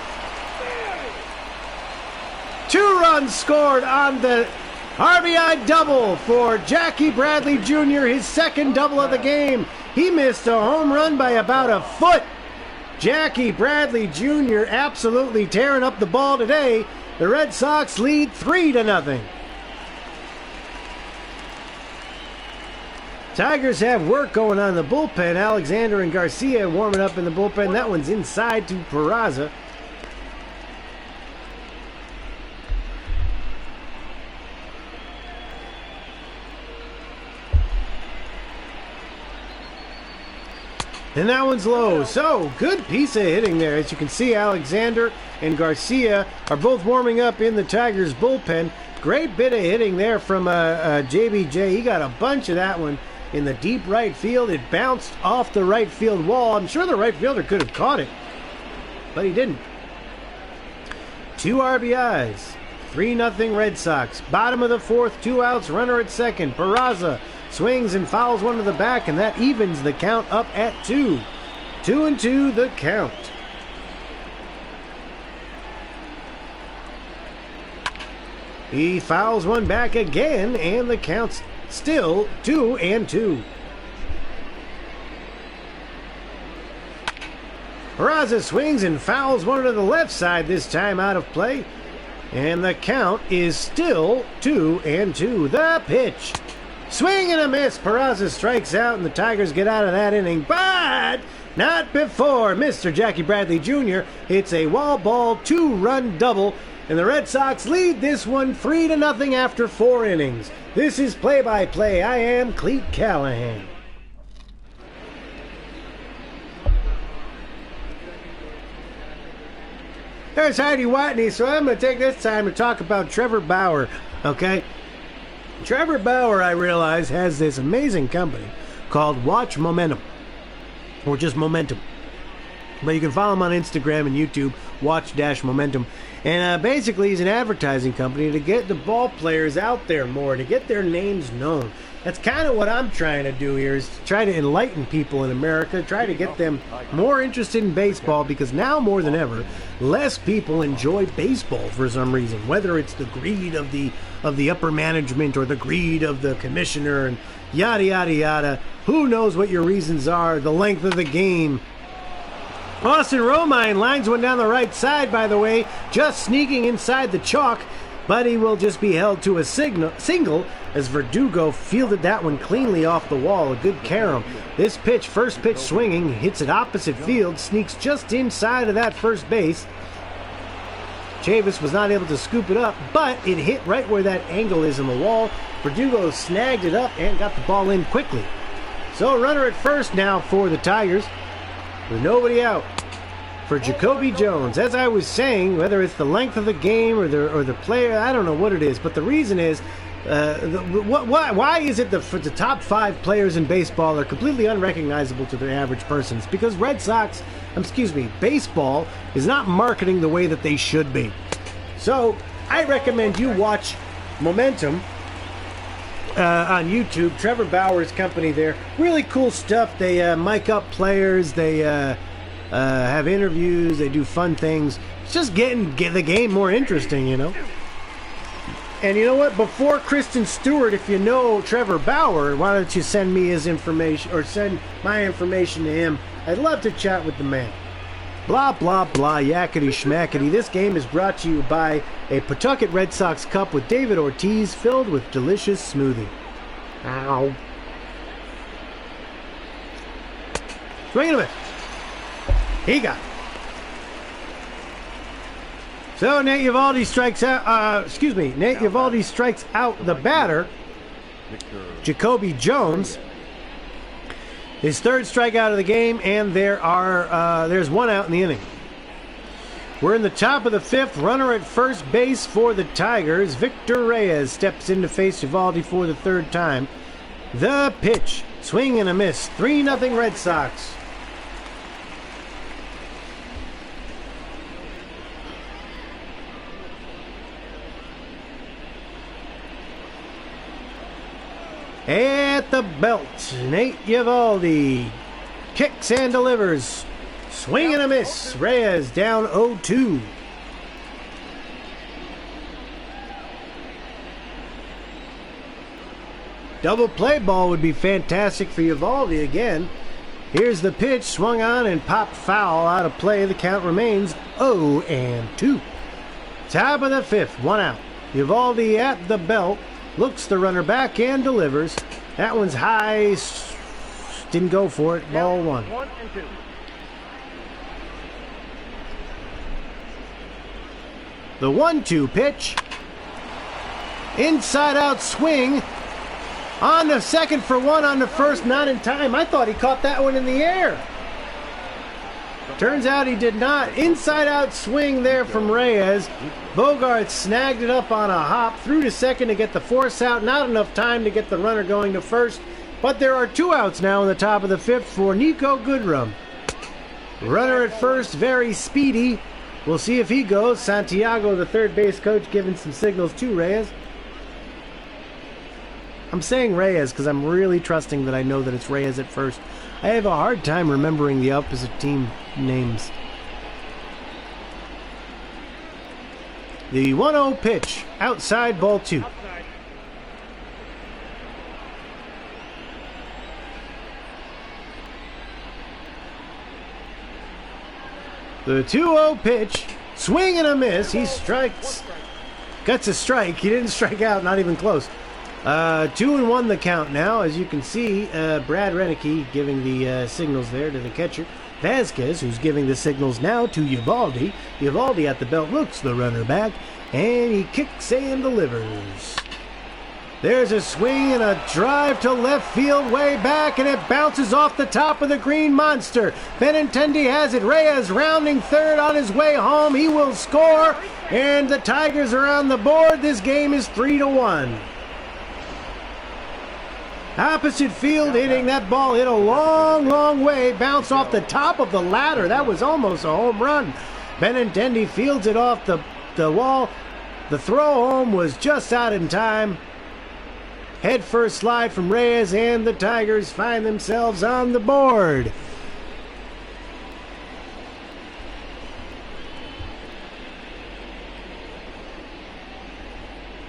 2 runs scored on the RBI double for Jackie Bradley Jr., his second double of the game. He missed a home run by about a foot. Jackie Bradley Jr. absolutely tearing up the ball today. The Red Sox lead 3-0. Tigers have work going on in the bullpen. Alexander and Garcia warming up in the bullpen. That one's inside to Peraza. And that one's low. So, good piece of hitting there. As you can see, Alexander and Garcia are both warming up in the Tigers bullpen. Great bit of hitting there from JBJ. He got a bunch of that one in the deep right field. It bounced off the right field wall. I'm sure the right fielder could have caught it, but he didn't. 2 RBIs. 3-0 Red Sox. Bottom of the fourth, 2 outs, runner at second. Peraza swings and fouls one to the back, and that evens the count up at 2. 2-2 the count. He fouls one back again, and the count's still 2-2. Peraza swings and fouls one to the left side, this time out of play. And the count is still 2-2. The pitch. Swing and a miss. Peraza strikes out, and the Tigers get out of that inning. But not before Mr. Jackie Bradley Jr. hits a wall ball 2-run double. And the Red Sox lead this one 3-0 after 4 innings. This is play-by-play. I am Cleat Callahan. There's Heidi Watney, so I'm going to take this time to talk about Trevor Bauer, okay? Trevor Bauer, I realize, has this amazing company called Watch Momentum, or just Momentum. But you can follow him on Instagram and YouTube, Watch-Momentum. And basically, he's an advertising company to get the ball players out there more, to get their names known. That's kind of what I'm trying to do here, is to try to enlighten people in America, try to get them more interested in baseball, because now more than ever, less people enjoy baseball for some reason, whether it's the greed of the upper management or the greed of the commissioner and yada, yada, yada. Who knows what your reasons are, the length of the game. Austin Romine lines one down the right side, by the way, just sneaking inside the chalk, but he will just be held to a single as Verdugo fielded that one cleanly off the wall. A good carom. This pitch, first pitch swinging, hits it opposite field, sneaks just inside of that first base. Chavis was not able to scoop it up, but it hit right where that angle is in the wall. Verdugo snagged it up and got the ball in quickly. So a runner at first now for the Tigers, with nobody out. For Jacoby Jones, as I was saying, whether it's the length of the game or the player, I don't know what it is, but the reason is, why is it that for the top 5 players in baseball are completely unrecognizable to the average person? It's because baseball is not marketing the way that they should be. So I recommend you watch Momentum on YouTube. Trevor Bauer's company there. Really cool stuff. They mic up players. They have interviews. They do fun things. It's just get the game more interesting, you know. And you know what? Before Kristen Stewart, if you know Trevor Bauer, why don't you send me his information or send my information to him? I'd love to chat with the man. Blah, blah, blah, yakety schmackety. This game is brought to you by a Pawtucket Red Sox cup with David Ortiz filled with delicious smoothie. Ow. Swing and a miss. He got it. So Nate Eovaldi strikes out, Nate Eovaldi strikes out the batter, Jacoby Jones. His third strikeout of the game, and there's 1 out in the inning. We're in the top of the 5th. Runner at first base for the Tigers. Victor Reyes steps in to face Eovaldi for the 3rd time. The pitch, swing and a miss. 3-0 Red Sox. At the belt, Nate Eovaldi kicks and delivers. Swing and a miss. Reyes down 0-2. Double play ball would be fantastic for Eovaldi again. Here's the pitch, swung on and popped foul out of play. The count remains 0-2. Top of the 5th, 1 out. Eovaldi at the belt. Looks the runner back and delivers. That one's high. Didn't go for it. Ball 1. 1-2. The 1-2 pitch. Inside out swing. On the second for 1, on the first, not in time. I thought he caught that one in the air. Turns out he did not. Inside out swing there from Reyes. Bogart snagged it up on a hop, threw to second to get the force out. Not enough time to get the runner going to first. But there are 2 outs now in the top of the 5th for Nico Goodrum. Runner at first, very speedy. We'll see if he goes. Santiago, the third base coach, giving some signals to Reyes. I'm saying Reyes because I'm really trusting that I know that it's Reyes at first. I have a hard time remembering the opposite team names. The 1-0 pitch, outside, ball 2. Outside. The 2-0 pitch, swing and a miss. He strikes, gets a strike. He didn't strike out, not even close. 2-1 the count now. As you can see, Brad Renicky giving the signals there to the catcher. Vasquez, who's giving the signals now to Uvalde. Uvalde at the belt looks the runner back, and he kicks and delivers. There's a swing and a drive to left field way back, and it bounces off the top of the green monster. Benintendi has it. Reyes rounding third on his way home. He will score, and the Tigers are on the board. This game is 3-1. Opposite field hitting. That ball hit a long, long way. Bounced off the top of the ladder. That was almost a home run. Benintendi fields it off the wall. The throw home was just out in time. Head first slide from Reyes, and the Tigers find themselves on the board.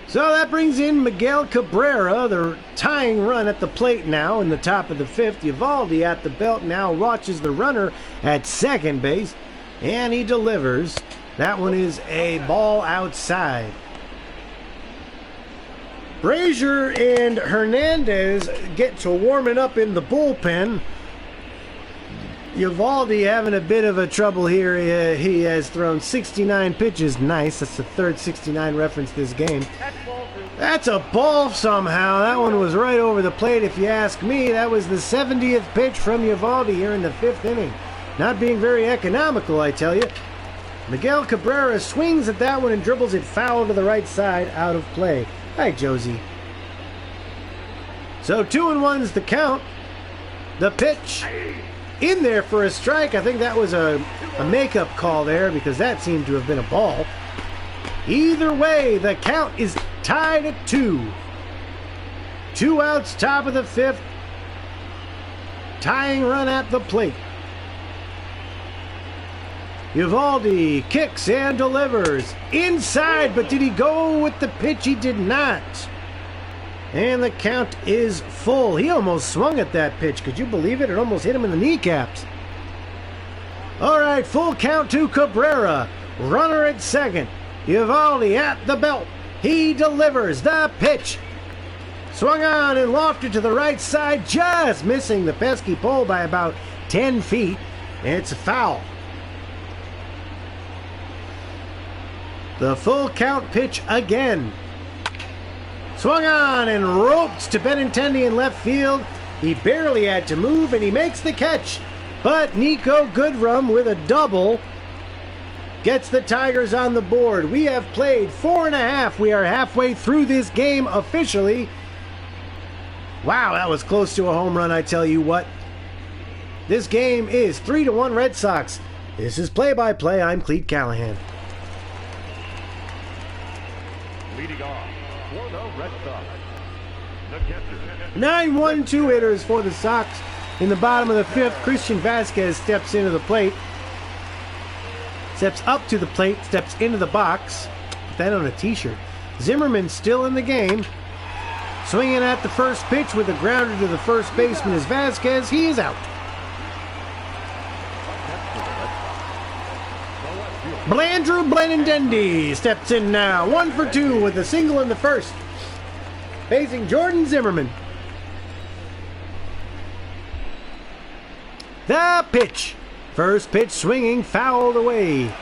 So that brings in Miguel Cabrera, the tying run at the plate now in the top of the 5th. Uvalde at the belt now watches the runner at second base, and he delivers. That one is a ball outside. Brazier and Hernandez get to warming up in the bullpen. Uvalde having a bit of a trouble here. He has thrown 69 pitches. Nice. That's the third 69 reference this game. That's a ball somehow. That one was right over the plate if you ask me. That was the 70th pitch from Uvalde here in the 5th inning. Not being very economical, I tell you. Miguel Cabrera swings at that one and dribbles it foul to the right side, out of play. Hi, Josie. So 2-1's the count. The pitch in there for a strike. I think that was a makeup call there because that seemed to have been a ball. Either way, the count is tied at 2. 2 outs, top of the 5th. Tying run at the plate. Uvalde kicks and delivers. Inside, but did he go with the pitch? He did not. And the count is full. He almost swung at that pitch. Could you believe it? It almost hit him in the kneecaps. All right, full count to Cabrera. Runner at second. Uvalde at the belt. He delivers the pitch. Swung on and lofted to the right side, just missing the pesky pole by about 10 feet. It's a foul. The full count pitch again. Swung on and roped to Benintendi in left field. He barely had to move, and he makes the catch. But Nico Goodrum with a double gets the Tigers on the board. We have played 4.5. We are halfway through this game officially. Wow, that was close to a home run, I tell you what. This game is 3-1 Red Sox. This is Play-by-Play. I'm Cleat Callahan. Leading off for the Red Sox, the catcher. 9-1-2 hitters for the Sox. In the bottom of the 5th, Christian Vasquez steps into the plate. Steps up to the plate, steps into the box. Put that on a t-shirt. Zimmerman still in the game. Swinging at the first pitch with a grounder to the first baseman is Vasquez. He is out. Andrew Benintendi steps in now. 1 for 2 with a single in the first. Facing Jordan Zimmerman. The pitch. First pitch swinging, fouled away.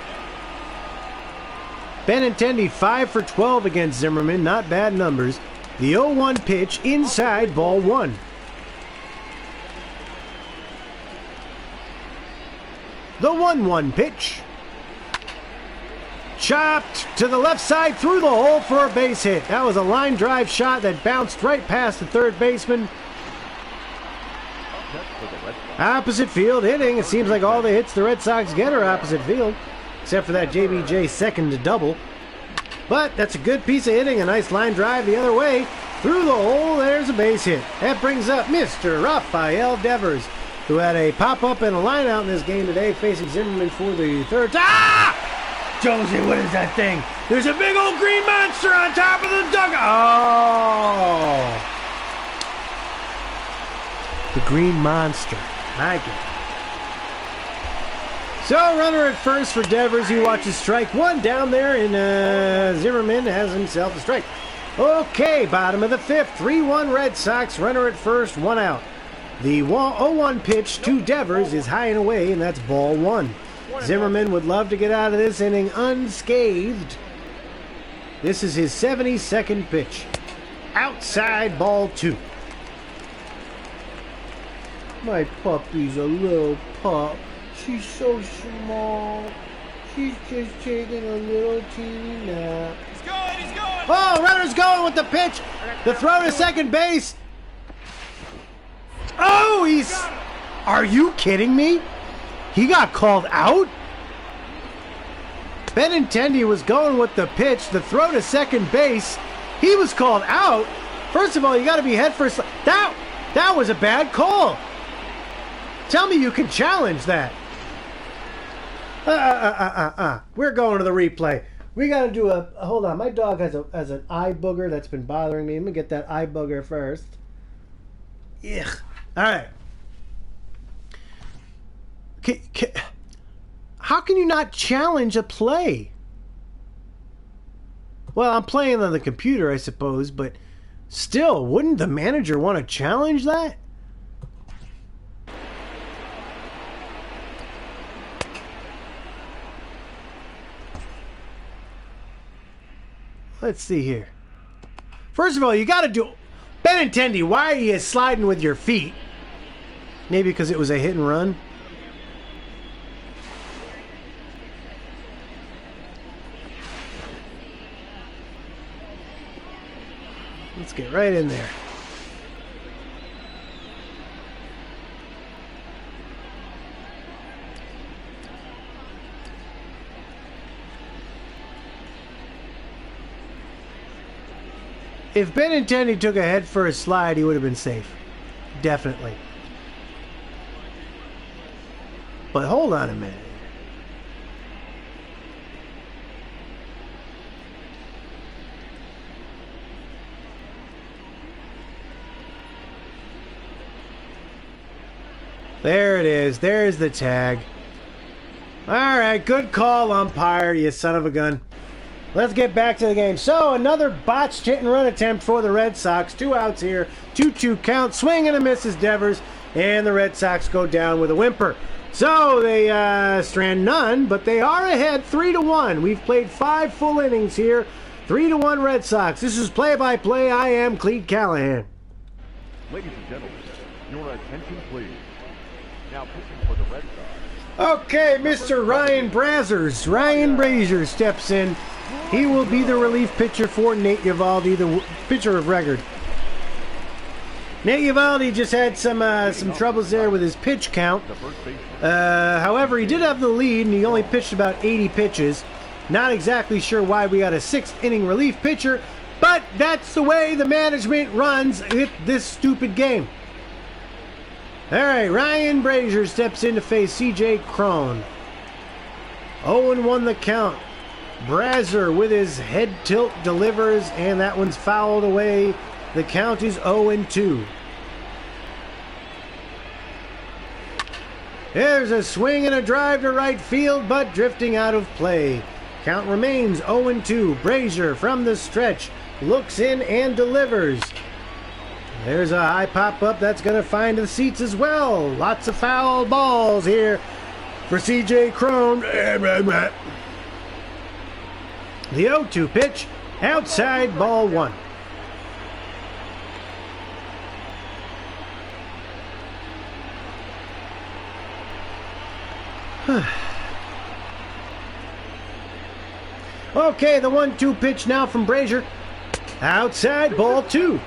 Benintendi 5 for 12 against Zimmerman. Not bad numbers. The 0-1 pitch inside, ball 1. The 1-1 pitch. Chopped to the left side through the hole for a base hit. That was a line drive shot that bounced right past the third baseman. Opposite field hitting. It seems like all the hits the Red Sox get are opposite field, except for that JBJ second to double. But that's a good piece of hitting. A nice line drive the other way. Through the hole, there's a base hit. That brings up Mr. Rafael Devers, who had a pop-up and a line-out in this game today, facing Zimmerman for the third time. Ah! Jonesy, what is that thing? There's a big old green monster on top of the dugout. Oh! The green monster. I get it. So, runner at first for Devers. He watches strike one down there, and Zimmerman has himself a strike. Okay, bottom of the fifth. 3-1 Red Sox. Runner at first, one out. The 0-1 pitch to Devers is high and away, and that's ball one. Zimmerman would love to get out of this inning unscathed. This is his 72nd pitch. Outside, ball two. My puppy's a little pup. She's so small. She's just taking a little teeny nap. He's going! Oh, runner's going with the pitch. The throw to second base. Oh, he's... Are you kidding me? He got called out? Benintendi was going with the pitch, the throw to second base. He was called out. First of all, you got to be head first. That was a bad call. Tell me you can challenge that. We're going to the replay. We got to do a... Hold on. My dog has an eye booger that's been bothering me. Let me get that eye booger first. Ugh. All right. How can you not challenge a play? Well, I'm playing on the computer, I suppose, but still, wouldn't the manager want to challenge that? Let's see here. First of all, you got to do... Benintendi, why are you sliding with your feet? Maybe because it was a hit and run? Let's get right in there. If Benintendi took a head first slide, he would have been safe. Definitely. But hold on a minute. There it is. There's the tag. All right, good call, umpire, you son of a gun. Let's get back to the game. So, another botched hit-and-run attempt for the Red Sox. 2 outs here. 2-2 count. Swing and a miss is Devers. And the Red Sox go down with a whimper. So, they strand none, but they are ahead 3-1. We've played 5 full innings here. 3-1 Red Sox. This is play-by-play. I am Cleat Callahan. Ladies and gentlemen, your attention please. Now pitching for the Red Sox. Okay, Mr. Ryan Braziers. Ryan Brazier steps in. He will be the relief pitcher for Nate Eovaldi, the pitcher of record. Nate Eovaldi just had some troubles there with his pitch count. However, he did have the lead, and he only pitched about 80 pitches. Not exactly sure why we got a 6th inning relief pitcher, but that's the way the management runs this stupid game. All right, Ryan Brazier steps in to face C.J. Cron. 0-1 the count. Brazier with his head tilt delivers, and that one's fouled away. The count is 0-2. There's a swing and a drive to right field, but drifting out of play. Count remains 0-2. Brazier from the stretch looks in and delivers. There's a high pop-up that's going to find the seats as well. Lots of foul balls here for C.J. Cron. The 0-2 pitch, outside, ball 1. Okay, the 1-2 pitch now from Brazier. Outside, ball 2.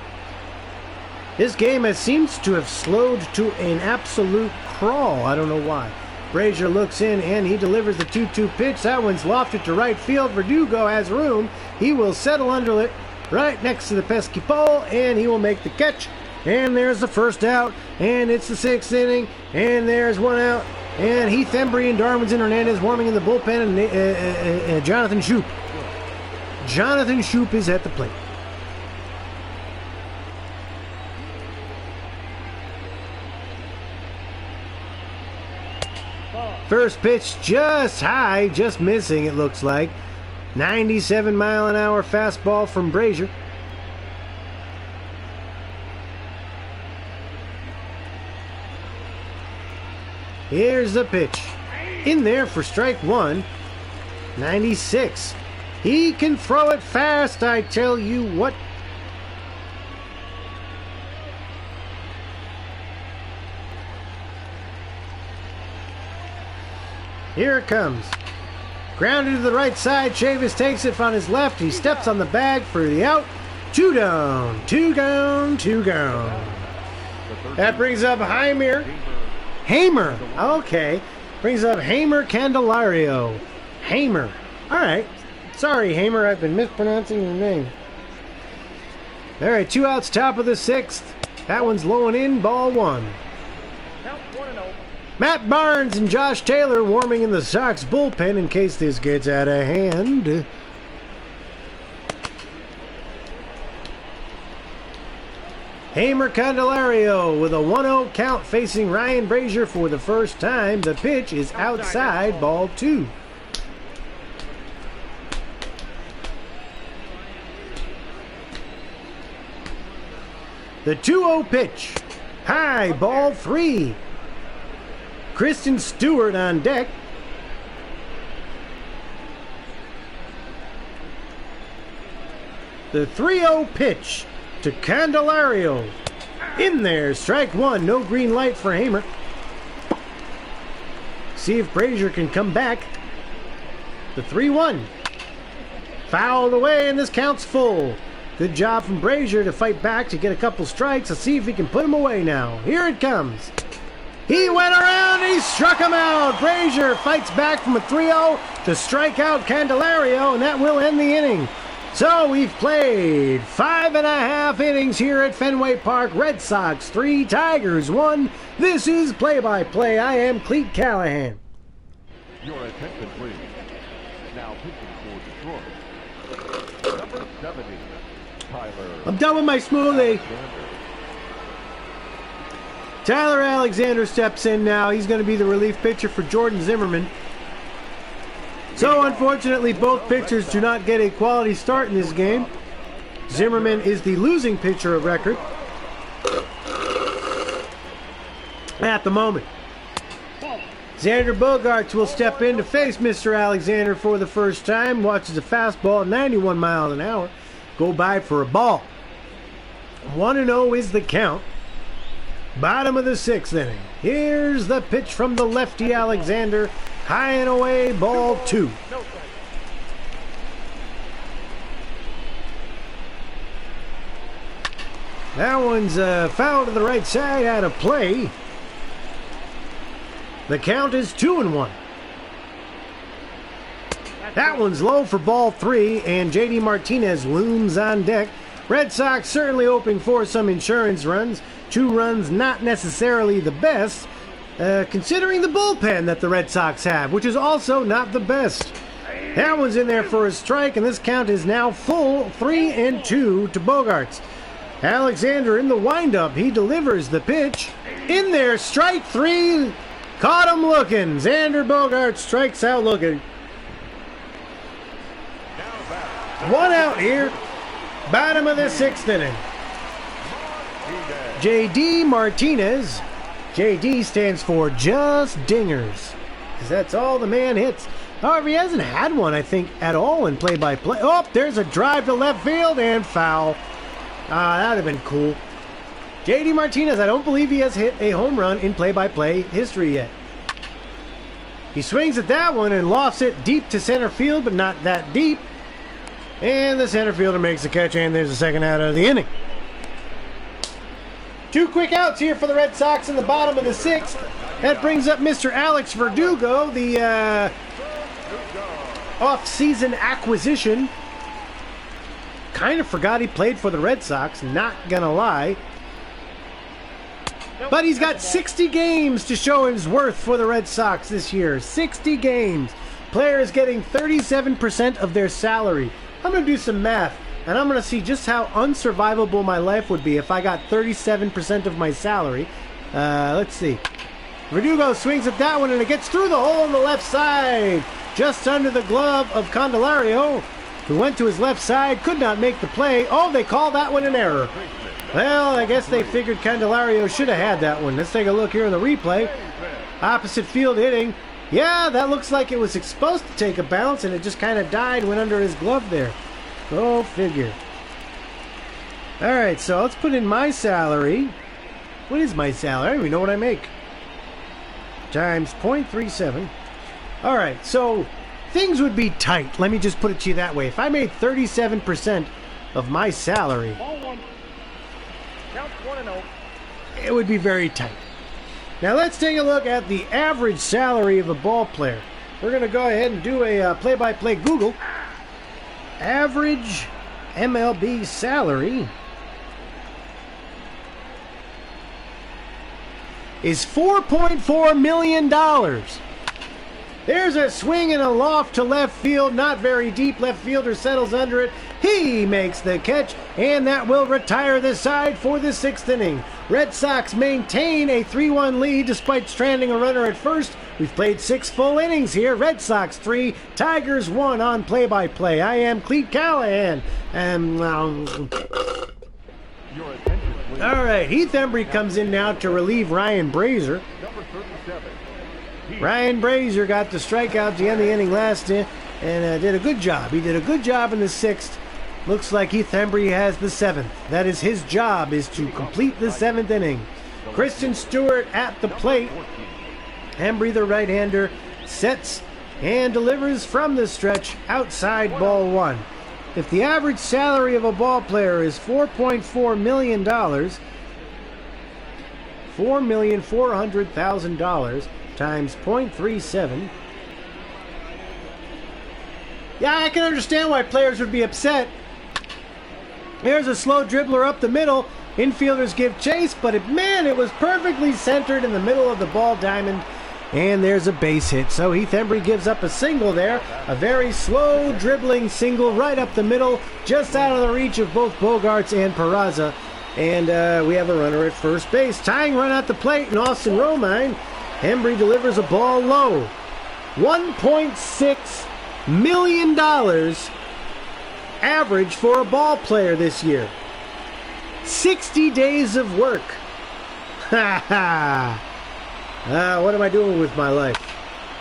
This game seems to have slowed to an absolute crawl. I don't know why. Brazier looks in and he delivers the 2-2 pitch. That one's lofted to right field. Verdugo has room. He will settle under it right next to the pesky pole, and he will make the catch. And there's the first out, and it's the 6th inning, and there's 1 out. And Heath Embry and Darwinson Hernandez warming in the bullpen, and Jonathan Shoup. Jonathan Shoup is at the plate. First pitch just high, just missing, it looks like. 97-mile-an-hour fastball from Brazier. Here's the pitch. In there for strike 1. 96. He can throw it fast, I tell you what. Here it comes. Grounded to the right side. Chavis takes it from his left. He steps on the bag for the out. 2 down. 2 down. 2 down. That brings up Hamer. Okay. Brings up Hamer Candelario. Hamer. All right. Sorry, Hamer. I've been mispronouncing your name. All right. 2 outs, top of the 6th. That one's low and in. Ball 1. Count 1-0. Matt Barnes and Josh Taylor warming in the Sox bullpen in case this gets out of hand. Hamer Candelario with a 1-0 count facing Ryan Brazier for the first time. The pitch is outside, ball 2. The 2-0 pitch. High, ball 3. Kristen Stewart on deck. The 3-0 pitch to Candelario. In there, strike 1. No green light for Hamer. See if Brazier can come back. The 3-1. Fouled away, and this counts full. Good job from Brazier to fight back to get a couple strikes. Let's see if he can put him away now. Here it comes. He went around, he struck him out. Brazier fights back from a 3-0 to strike out Candelario, and that will end the inning. So we've played 5.5 innings here at Fenway Park. Red Sox 3, Tigers 1. This is Play-by-Play. I am Cleat Callahan. Your attention, please. Now pitching for Detroit. Number 70, Tyler. I'm done with my smoothie. Tyler Alexander steps in now. He's going to be the relief pitcher for Jordan Zimmerman. So, unfortunately, both pitchers do not get a quality start in this game. Zimmerman is the losing pitcher of record at the moment. Xander Bogaerts will step in to face Mr. Alexander for the first time. Watches a fastball at 91 miles an hour go by for a ball. 1-0 is the count. Bottom of the 6th inning. Here's the pitch from the lefty Alexander. High and away, ball 2. That one's foul to the right side, out of play. The count is 2-1. That one's low for ball 3, and J.D. Martinez looms on deck. Red Sox certainly hoping for some insurance runs. 2 runs not necessarily the best, considering the bullpen that the Red Sox have, which is also not the best. That one's in there for a strike, and this count is now full, 3-2 to Bogaerts. Alexander in the windup. He delivers the pitch. In there, strike 3. Caught him looking. Xander Bogaerts strikes out looking. 1 out here. Bottom of the 6th inning. J.D. Martinez. J.D. stands for just dingers, because that's all the man hits. However, he hasn't had one, I think, at all in play-by-play. Oh, there's a drive to left field and foul. That would have been cool. J.D. Martinez, I don't believe he has hit a home run in play-by-play history yet. He swings at that one and lofts it deep to center field, but not that deep. And the center fielder makes the catch, and there's the second out of the inning. 2 quick outs here for the Red Sox in the bottom of the 6th. That brings up Mr. Alex Verdugo, the off-season acquisition. Kind of forgot he played for the Red Sox, not gonna lie. But he's got 60 games to show his worth for the Red Sox this year. 60 games. Players getting 37% of their salary. I'm going to do some math, and I'm going to see just how unsurvivable my life would be if I got 37% of my salary. Let's see. Verdugo swings at that one, and it gets through the hole on the left side. Just under the glove of Candelario, who went to his left side, could not make the play. Oh, they call that one an error. Well, I guess they figured Candelario should have had that one. Let's take a look here in the replay. Opposite field hitting. Yeah, that looks like it was supposed to take a bounce, and it just kind of died, went under his glove there. Go figure. All right, so let's put in my salary. What is my salary? I don't even know what I make. Times 0.37. All right, so things would be tight. Let me just put it to you that way. If I made 37% of my salary, Ball 1. Count 1-0. it would be very tight. Now let's take a look at the average salary of a ball player. We're going to go ahead and do a play-by-play Google. Average MLB salary is $4.4 million. There's a swing and a loft to left field, not very deep. Left fielder settles under it. He makes the catch, and that will retire the side for the 6th inning. Red Sox maintain a 3-1 lead despite stranding a runner at first. We've played 6 full innings here. Red Sox 3, Tigers 1 on play-by-play. I am Cleat Callahan. Your attention, please. All right, Heath Embry comes in now to relieve Ryan Brazier. Number 37. Ryan Brazier got the strikeout at the end of the inning last in and did a good job. He did a good job in the 6th. Looks like Heath Embry has the 7th. That is his job, is to complete the 7th inning. Kristen Stewart at the plate. Embry, the right-hander, sets and delivers from the stretch outside ball 1. If the average salary of a ball player is $4.4 million, $4,400,000 times 0.37. Yeah, I can understand why players would be upset. There's a slow dribbler up the middle. Infielders give chase, but it was perfectly centered in the middle of the ball diamond. And there's a base hit. So Heath Embry gives up a single there. A very slow dribbling single right up the middle, just out of the reach of both Bogarts and Peraza. And we have a runner at first base. Tying run at the plate in Austin Romine. Embry delivers a ball low. $1.6 million average for a ball player this year. 60 days of work. Ha ha. What am I doing with my life?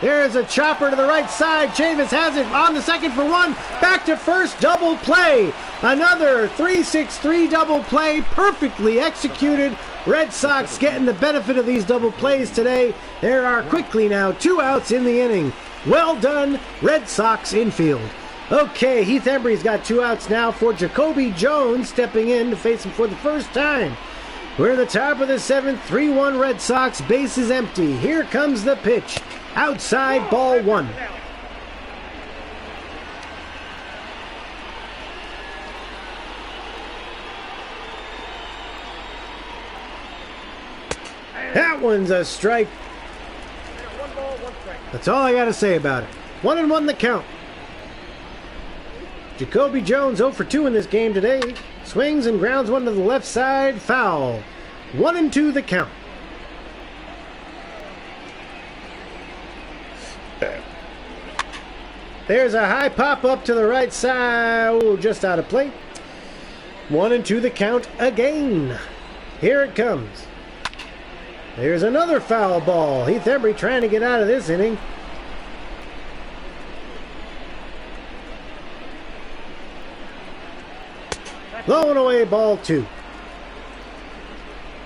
There's a chopper to the right side. Chavis has it on the second for 1. Back to first, double play. Another 3-6-3 double play, perfectly executed. Red Sox getting the benefit of these double plays today. There are quickly now 2 outs in the inning. Well done, Red Sox infield. Okay, Heath Embry's got 2 outs now for Jacoby Jones stepping in to face him for the first time. We're in the top of the 7th, 3-1 Red Sox, base is empty. Here comes the pitch. Outside ball 1. That one's a strike. 1 ball, 1 strike. That's all I got to say about it. 1-1 the count. Jacoby Jones 0 for 2 in this game today. Swings and grounds one to the left side. Foul. 1-2 the count. There's a high pop up to the right side. Oh, just out of play. 1-2 the count again. Here it comes. There's another foul ball. Heath Embry trying to get out of this inning. Blowing away ball 2.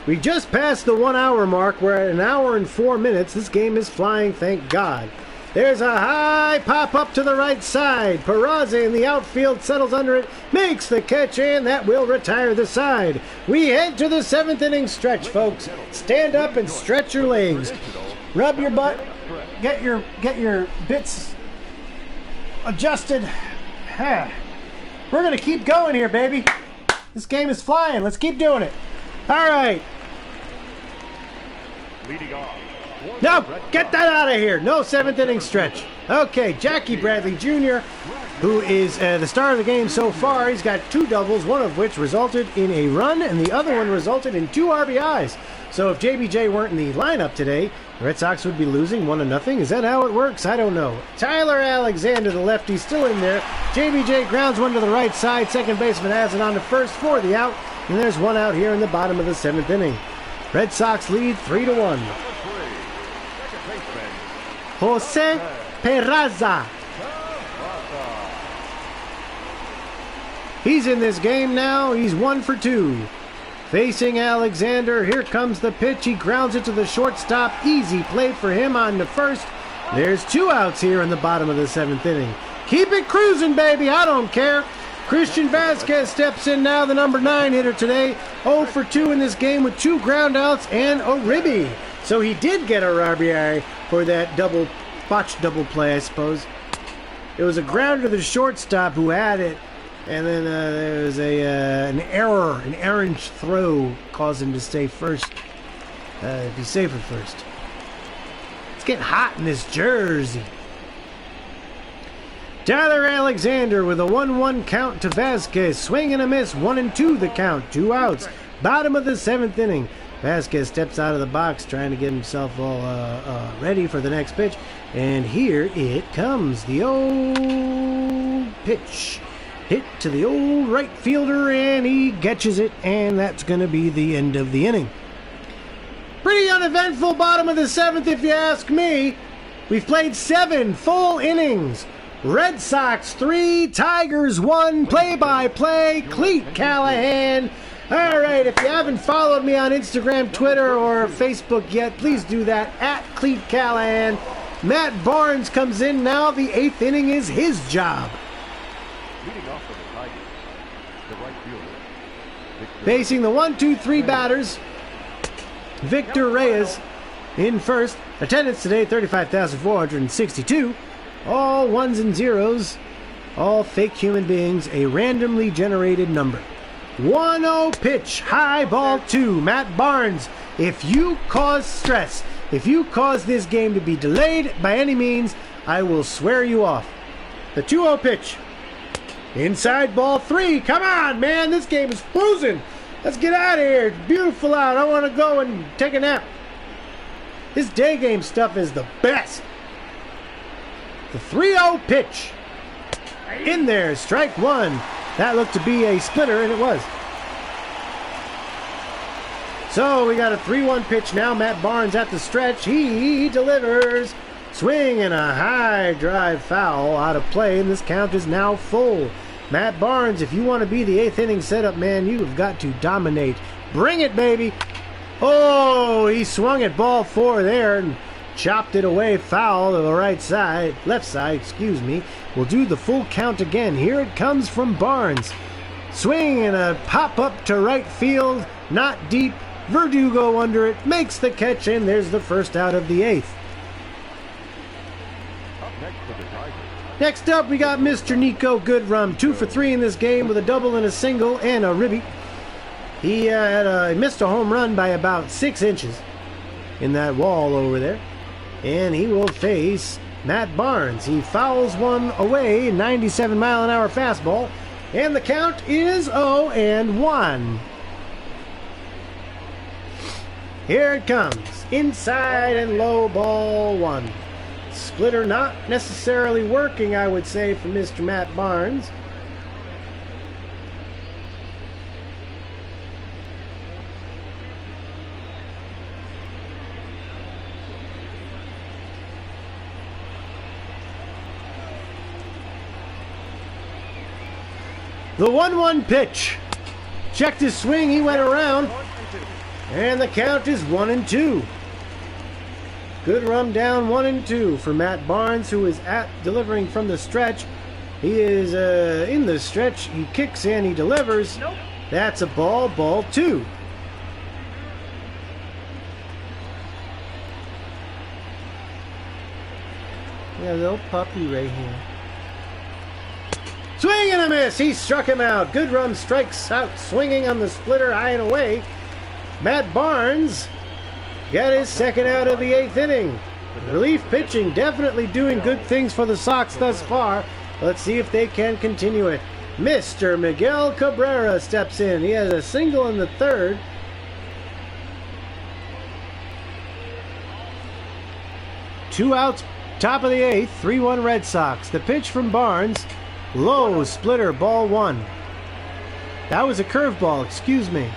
We just passed the 1 hour mark. We're at 1 hour and 4 minutes. This game is flying, thank God. There's a high pop up to the right side. Peraza in the outfield settles under it, makes the catch, and that will retire the side. We head to the 7th inning stretch, folks. Stand up and stretch your legs. Rub your butt. Get your bits adjusted. We're going to keep going here, baby. This game is flying. Let's keep doing it. All right. Leading off. No, get that out of here. No 7th inning stretch. Okay, Jackie Bradley Jr., who is the star of the game so far. He's got 2 doubles, one of which resulted in a run, and the other one resulted in 2 RBIs. So if JBJ weren't in the lineup today, the Red Sox would be losing 1-0. Is that how it works? I don't know. Tyler Alexander, the lefty, still in there. JBJ grounds one to the right side. Second baseman has it on to first for the out. And there's 1 out here in the bottom of the 7th inning. Red Sox lead 3-1. Jose Peraza. He's in this game now. He's 1 for 2. Facing Alexander, here comes the pitch. He grounds it to the shortstop. Easy play for him on the first. There's 2 outs here in the bottom of the 7th inning. Keep it cruising, baby. I don't care. Christian Vasquez steps in now, the number 9 hitter today. 0 for 2 in this game with 2 ground outs and a ribby. So he did get a RBI for that botched double play, I suppose. It was a grounder to the shortstop who had it. And then there was an errant throw caused him to stay first. Be safe at first. It's getting hot in this jersey. Tyler Alexander with a 1-1 count to Vasquez. Swing and a miss. 1-2 the count. 2 outs. Bottom of the 7th inning. Vasquez steps out of the box trying to get himself all ready for the next pitch. And here it comes. The old pitch. Hit to the old right fielder, and he catches it, and that's going to be the end of the inning. Pretty uneventful bottom of the 7th, if you ask me. We've played 7 full innings. Red Sox 3, Tigers 1, play-by-play, Cleat Callahan. All right, if you haven't followed me on Instagram, Twitter, or Facebook yet, please do that, at Cleat Callahan. Matt Barnes comes in now. The 8th inning is his job. Leading off for the Tigers, the right fielder. Facing the 1-2-3 batters, Victor Reyes in first. Attendance today, 35,462. All 1s and 0s, all fake human beings, a randomly generated number. 1-0 pitch, high ball 2. Matt Barnes, if you cause stress, if you cause this game to be delayed by any means, I will swear you off. The 2-0 pitch. Inside ball 3. Come on, man. This game is cruising. Let's get out of here. It's beautiful out. I want to go and take a nap. This day game stuff is the best. The 3-0 pitch. In there. Strike 1. That looked to be a splitter, and it was. So we got a 3-1 pitch now. Matt Barnes at the stretch. He delivers. Swing and a high drive foul out of play, and this count is now full. Matt Barnes, if you want to be the 8th inning setup, man, you have got to dominate. Bring it, baby. Oh, he swung at ball 4 there and chopped it away foul to the right side, left side, excuse me. We'll do the full count again. Here it comes from Barnes. Swing and a pop up to right field, not deep. Verdugo under it, makes the catch, and there's the first out of the 8th. Next up, we got Mr. Nico Goodrum, 2 for 3 in this game with a double and a single and a ribby. He missed a home run by about 6 inches in that wall over there. And he will face Matt Barnes. He fouls one away, 97-mile-an-hour fastball. And the count is 0-1. Here it comes. Inside and low ball 1. Splitter not necessarily working, I would say, for Mr. Matt Barnes. The 1-1 pitch. Checked his swing, he went around. And the count is 1-2. Good run down 1-2 for Matt Barnes, who is delivering from the stretch. He is in the stretch. He kicks in. He delivers. Nope. That's a ball. Ball 2. Yeah, little puppy right here. Swing and a miss. He struck him out. Good run, strikes out, swinging on the splitter, high and away. Matt Barnes got his second out of the 8th inning. Relief pitching definitely doing good things for the Sox thus far. Let's see if they can continue it. Mr. Miguel Cabrera steps in. He has a single in the 3rd. Two outs, top of the 8th, 3-1 Red Sox. The pitch from Barnes. Low splitter, ball 1. That was a curveball, excuse me.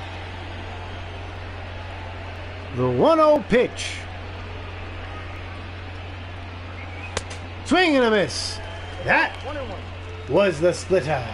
The 1-0 pitch. Swing and a miss. That 1-1. was the splitter.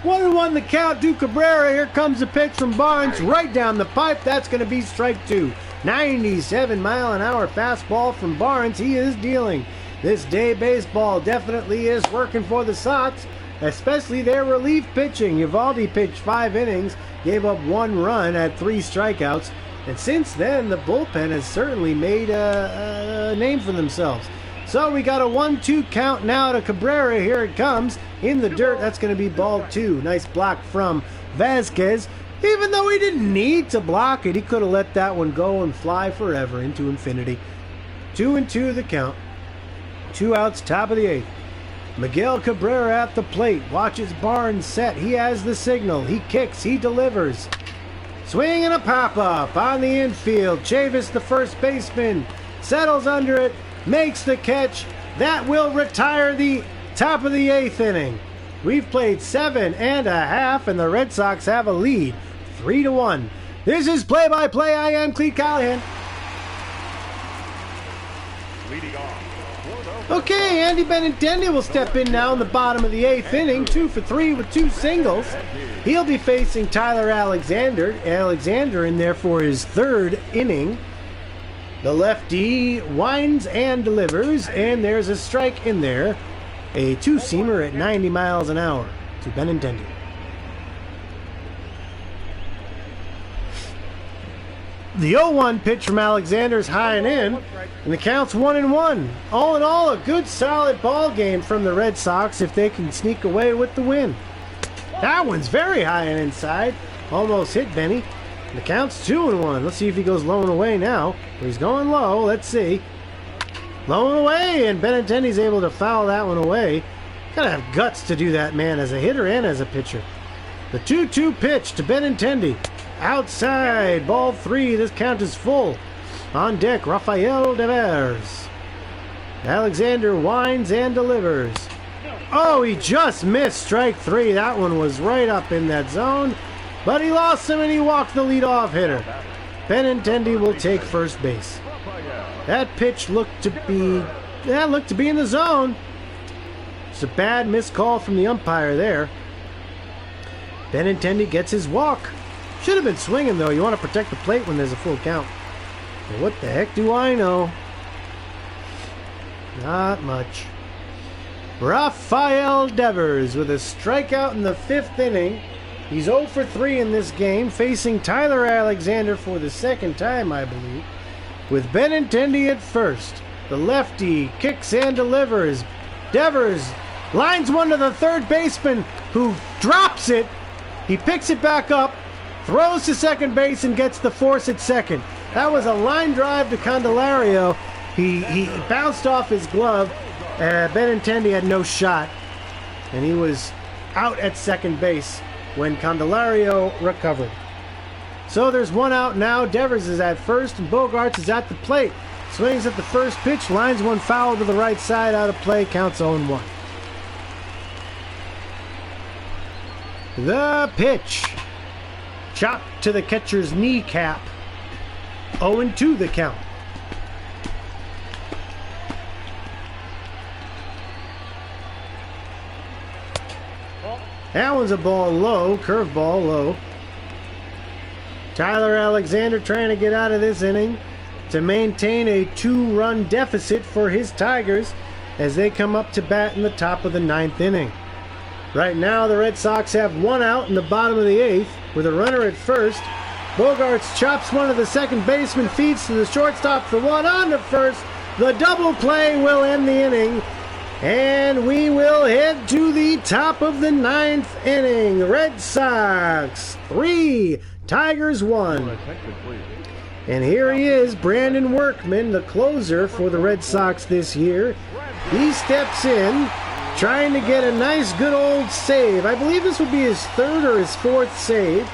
One and one the count to Cabrera. Here comes the pitch from Barnes right down the pipe. That's going to be strike 2. 97-mile-an-hour fastball from Barnes. He is dealing. This day baseball definitely is working for the Sox, especially their relief pitching. Eovaldi pitched 5 innings, gave up 1 run, had 3 strikeouts, and since then the bullpen has certainly made a name for themselves. So we got a 1-2 count now to Cabrera. Here it comes in the dirt. That's going to be ball 2. Nice block from Vasquez. Even though he didn't need to block it, he could have let that one go and fly forever into infinity. 2-2 the count. 2 outs, top of the 8th. Miguel Cabrera at the plate. Watches Barnes set. He has the signal. He kicks. He delivers. Swing and a pop-up on the infield. Chavis, the first baseman, settles under it. Makes the catch. That will retire the top of the 8th inning. We've played 7.5, and the Red Sox have a lead, 3-1. This is play-by-play. I am Cleat Callahan. Leading off. Okay, Andy Benintendi will step in now in the bottom of the 8th inning, 2 for 3 with 2 singles. He'll be facing Tyler Alexander. Alexander in there for his 3rd inning. The lefty winds and delivers, and there's a strike in there. A 2-seamer at 90 miles an hour to Benintendi. The 0-1 pitch from Alexander is high and in, and the count's 1-1. All in all, a good solid ball game from the Red Sox if they can sneak away with the win. That one's very high and inside. Almost hit Benny. The count's 2-1. Let's see if he goes low and away now. He's going low. Let's see. Low and away, and Benintendi's able to foul that one away. Gotta have guts to do that, man, as a hitter and as a pitcher. The 2-2 pitch to Benintendi. Outside, ball 3. This count is full. On deck, Rafael Devers. Alexander winds and delivers. Oh, he just missed strike 3. That one was right up in that zone. But he lost him and he walked the leadoff hitter. Benintendi will take first base. That pitch looked to be in the zone. It's a bad missed call from the umpire there. Benintendi gets his walk. Should have been swinging though. You want to protect the plate when there's a full count. But what the heck do I know? Not much. Rafael Devers with a strikeout in the 5th inning. He's 0 for 3 in this game, facing Tyler Alexander for the 2nd time, I believe. With Benintendi at first. The lefty kicks and delivers. Devers lines one to the 3rd baseman, who drops it. He picks it back up, throws to 2nd base, and gets the force at 2nd. That was a line drive to Candelario. He bounced off his glove. Benintendi had no shot, and he was out at 2nd base when Candelario recovered. So there's 1 out now. Devers is at first, and Bogaerts is at the plate. Swings at the first pitch, lines one foul to the right side, out of play, counts 0-1. The pitch. Chopped to the catcher's kneecap. 0-2 the count. Ball. That one's a ball low, curveball low. Tyler Alexander trying to get out of this inning to maintain a 2-run deficit for his Tigers as they come up to bat in the top of the 9th inning. Right now, the Red Sox have 1 out in the bottom of the 8th with a runner at first. Bogarts chops one of the second baseman, feeds to the shortstop for 1 on to first. The double play will end the inning, and we will head to the top of the 9th inning. Red Sox 3, Tigers 1. Attention, please. And here he is, Brandon Workman, the closer for the Red Sox this year. He steps in, trying to get a nice good old save. I believe this would be his 3rd or his 4th save,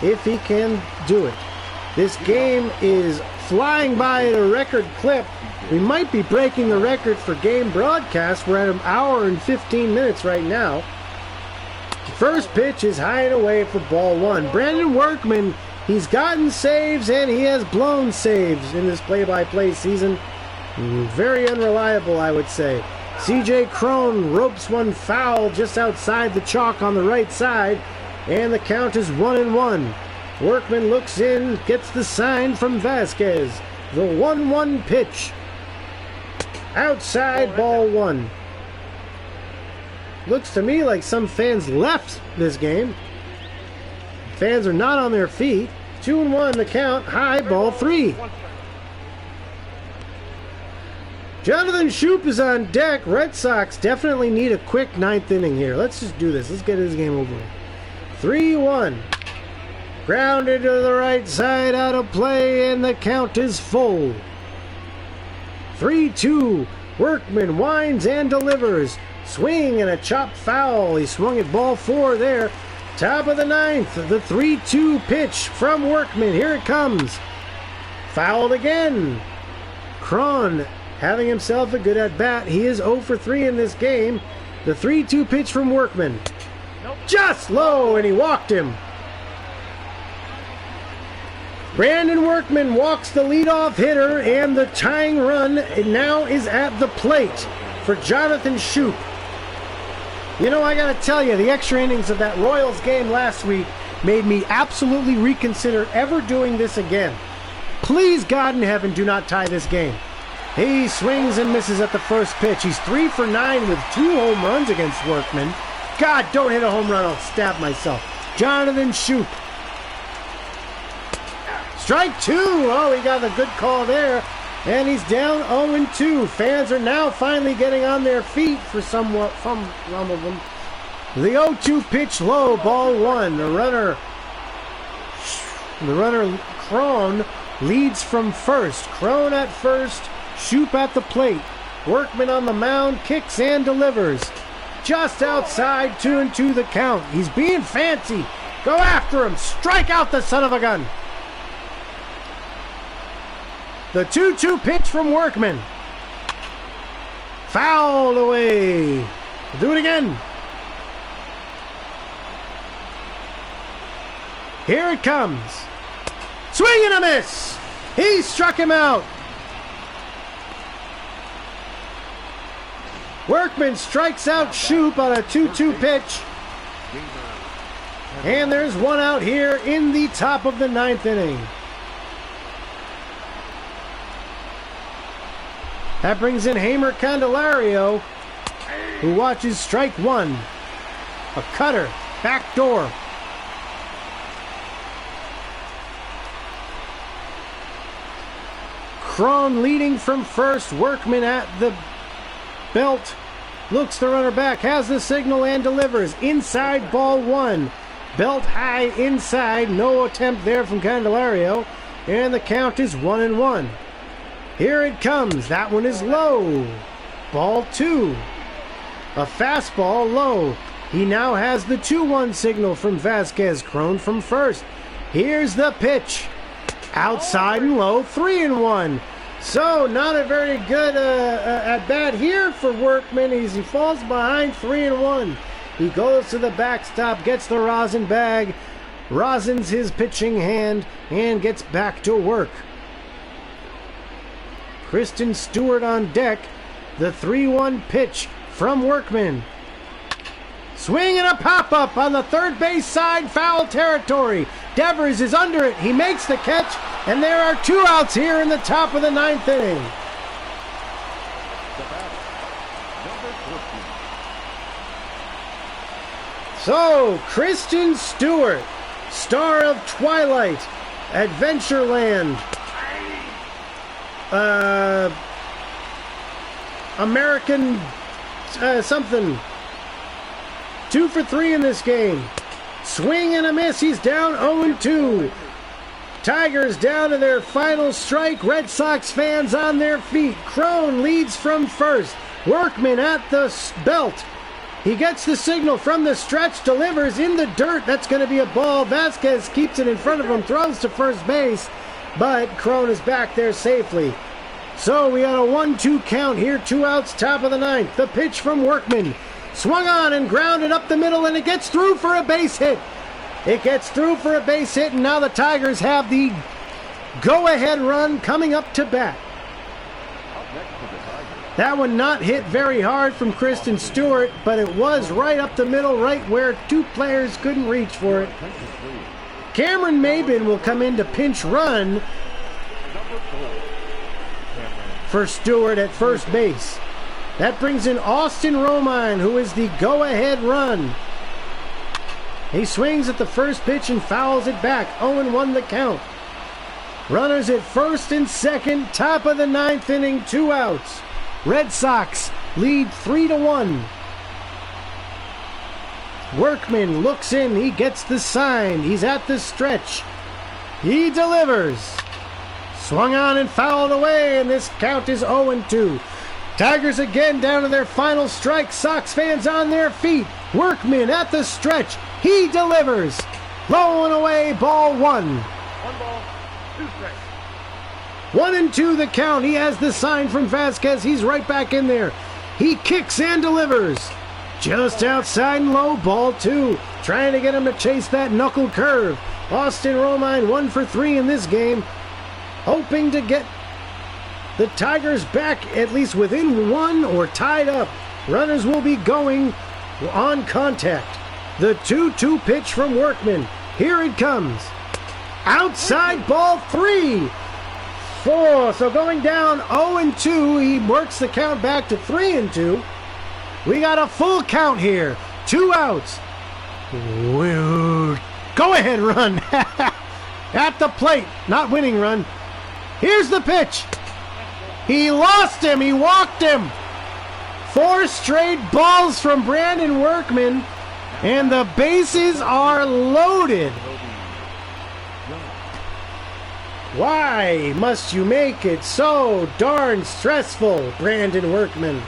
if he can do it. This game is flying by at a record clip. We might be breaking the record for game broadcast. We're at an hour and 15 minutes right now. First pitch is high and away for ball 1. Brandon Workman, he's gotten saves and he has blown saves in this play-by-play season. Very unreliable, I would say. CJ Cron ropes one foul just outside the chalk on the right side, and the count is 1-1. Workman looks in, gets the sign from Vasquez. The 1-1 pitch. Outside, ball 1. Looks to me like some fans left this game. Fans are not on their feet. 2-1 the count, high, ball 3. Jonathan Shoup is on deck. Red Sox definitely need a quick 9th inning here. Let's just do this. Let's get this game over with. 3-1. Grounded to the right side, out of play, and the count is full. 3-2. Workman winds and delivers. Swing and a chopped foul. He swung at ball 4 there. Top of the 9th. The 3-2 pitch from Workman. Here it comes. Fouled again. Cron having himself a good at-bat. He is 0 for 3 in this game. The 3-2 pitch from Workman. Just low, and he walked him. Brandon Workman walks the leadoff hitter, and the tying run now is at the plate for Jonathan Shoup. You know, I gotta tell you, the extra innings of that Royals game last week made me absolutely reconsider ever doing this again. Please, God in heaven, do not tie this game. He swings and misses at the first pitch. He's 3 for 9 with 2 home runs against Workman. God, don't hit a home run, I'll stab myself. Jonathan Shoup. Strike 2. Oh, he got a good call there. And he's down 0-2. Fans are now finally getting on their feet for some of them. The 0-2 pitch low, ball 1. The runner Cron leads from first. Cron at first, Shoup at the plate. Workman on the mound, kicks and delivers. Just outside, 2-2 the count. He's being fancy. Go after him. Strike out the son of a gun. The 2-2 pitch from Workman. Fouled away. Do it again. Here it comes. Swing and a miss. He struck him out. Workman strikes out Shoup on a 2-2 pitch. And there's 1 out here in the top of the 9th inning. That brings in Hamer Candelario, who watches strike 1. A cutter, back door. Cron leading from first. Workman at the belt. Looks the runner back, has the signal and delivers. Inside, ball 1. Belt high inside. No attempt there from Candelario. And the count is 1-1. Here it comes. That one is low. Ball 2. A fastball low. He now has the 2-1 signal from Vasquez. Cron from first. Here's the pitch. Outside and low. 3-1. So not a very good at bat here for Workman. He falls behind 3-1. He goes to the backstop, gets the rosin bag, rosins his pitching hand, and gets back to work. Kristen Stewart on deck. The 3-1 pitch from Workman. Swing and a pop-up on the third base side, foul territory. Devers is under it. He makes the catch, and there are 2 outs here in the top of the 9th inning. The batter, number 14. So, Kristen Stewart, star of Twilight, Adventureland, American something. 2 for 3 in this game. Swing and a miss. He's down 0-2. Tigers down to their final strike. Red Sox fans on their feet. Crone leads from first. Workman at the belt. He gets the signal from the stretch, delivers in the dirt. That's going to be a ball. Vasquez keeps it in front of him, throws to first base, but Crone is back there safely. So we got a 1-2 count here, 2 outs, top of the 9th. The pitch from Workman. Swung on and grounded up the middle, and it gets through for a base hit. It gets through for a base hit, and now the Tigers have the go-ahead run coming up to bat. Up next for the Tigers. That one not hit very hard from Kristen Stewart, but it was right up the middle, right where 2 players couldn't reach for it. Attention, please. Cameron Mabin will come in to pinch run Number 4. Cameron. for Stewart at first base. That brings in Austin Romine, who is the go-ahead run. He swings at the first pitch and fouls it back. 0-1 the count. Runners at first and second, top of the 9th inning, 2 outs. Red Sox lead 3-1. Workman looks in. He gets the sign. He's at the stretch. He delivers. Swung on and fouled away, and this count is 0-2. Tigers again down to their final strike. Sox fans on their feet. Workman at the stretch. He delivers. Low and away, ball 1. 1 ball, 2 strikes. 1-2 the count. He has the sign from Vasquez. He's right back in there. He kicks and delivers. Just outside and low, ball 2. Trying to get him to chase that knuckle curve. Austin Romine 1 for 3 in this game. Hoping to get the Tigers back at least within 1 or tied up. Runners will be going on contact. The 2-2 pitch from Workman. Here it comes. Outside, ball 3. 4. So going down 0-2, he works the count back to 3-2. We got a full count here. 2 outs. Go ahead run. At the plate. Not winning run. Here's the pitch. He lost him. He walked him. 4 straight balls from Brandon Workman. And the bases are loaded. Why must you make it so darn stressful, Brandon Workman?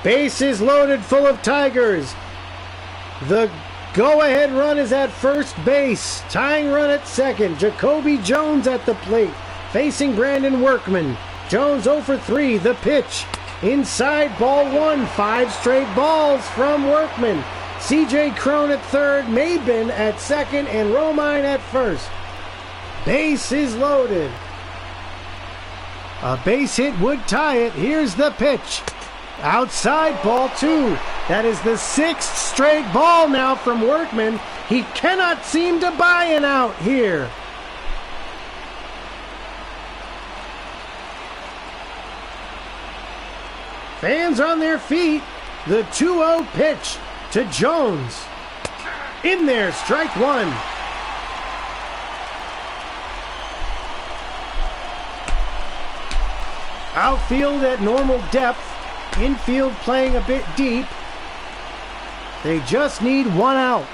Bases loaded full of Tigers. The go-ahead run is at first base. Tying run at second. Jacoby Jones at the plate, facing Brandon Workman. Jones 0 for 3. The pitch. Inside, ball 1. 5 straight balls from Workman. C.J. Crone at third. Mabin at second. And Romine at first. Base is loaded. A base hit would tie it. Here's the pitch. Outside, ball 2. That is the 6th straight ball now from Workman. He cannot seem to buy an out here. Fans on their feet. The 2-0 pitch to Jones. In there, strike 1. Outfield at normal depth. Infield playing a bit deep. They just need 1 out.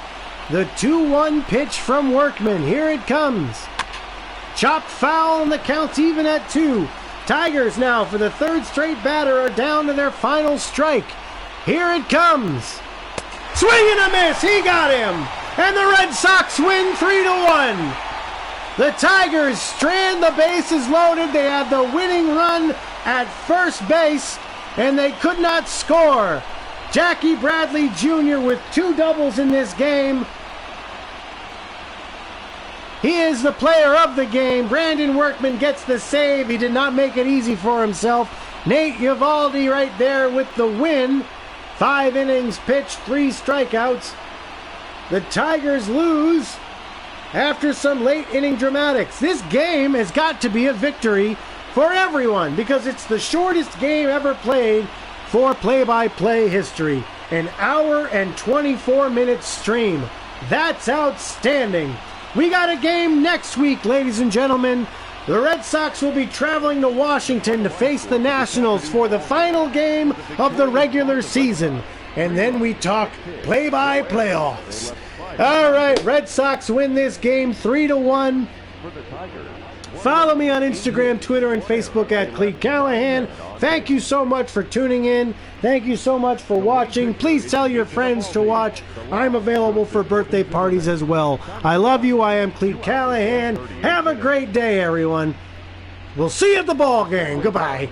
The 2-1 pitch from Workman. Here it comes. Chopped foul, and the count's even at 2. Tigers now, for the 3rd straight batter, are down to their final strike. Here it comes. Swing and a miss. He got him. And the Red Sox win 3-1. The Tigers strand the bases loaded. They had the winning run at first base, and they could not score. Jackie Bradley Jr. with 2 doubles in this game. He is the player of the game. Brandon Workman gets the save. He did not make it easy for himself. Nate Eovaldi right there with the win. 5 innings pitched, 3 strikeouts. The Tigers lose after some late inning dramatics. This game has got to be a victory for everyone because it's the shortest game ever played for play-by-play history. An hour and 24 minute stream. That's outstanding. We got a game next week, ladies and gentlemen. The Red Sox will be traveling to Washington to face the Nationals for the final game of the regular season. And then we talk play-by-playoffs. All right, Red Sox win this game 3-1. Follow me on Instagram, Twitter, and Facebook at Cleat Callahan. Thank you so much for tuning in. Thank you so much for watching. Please tell your friends to watch. I'm available for birthday parties as well. I love you. I am Cleat Callahan. Have a great day, everyone. We'll see you at the ball game. Goodbye.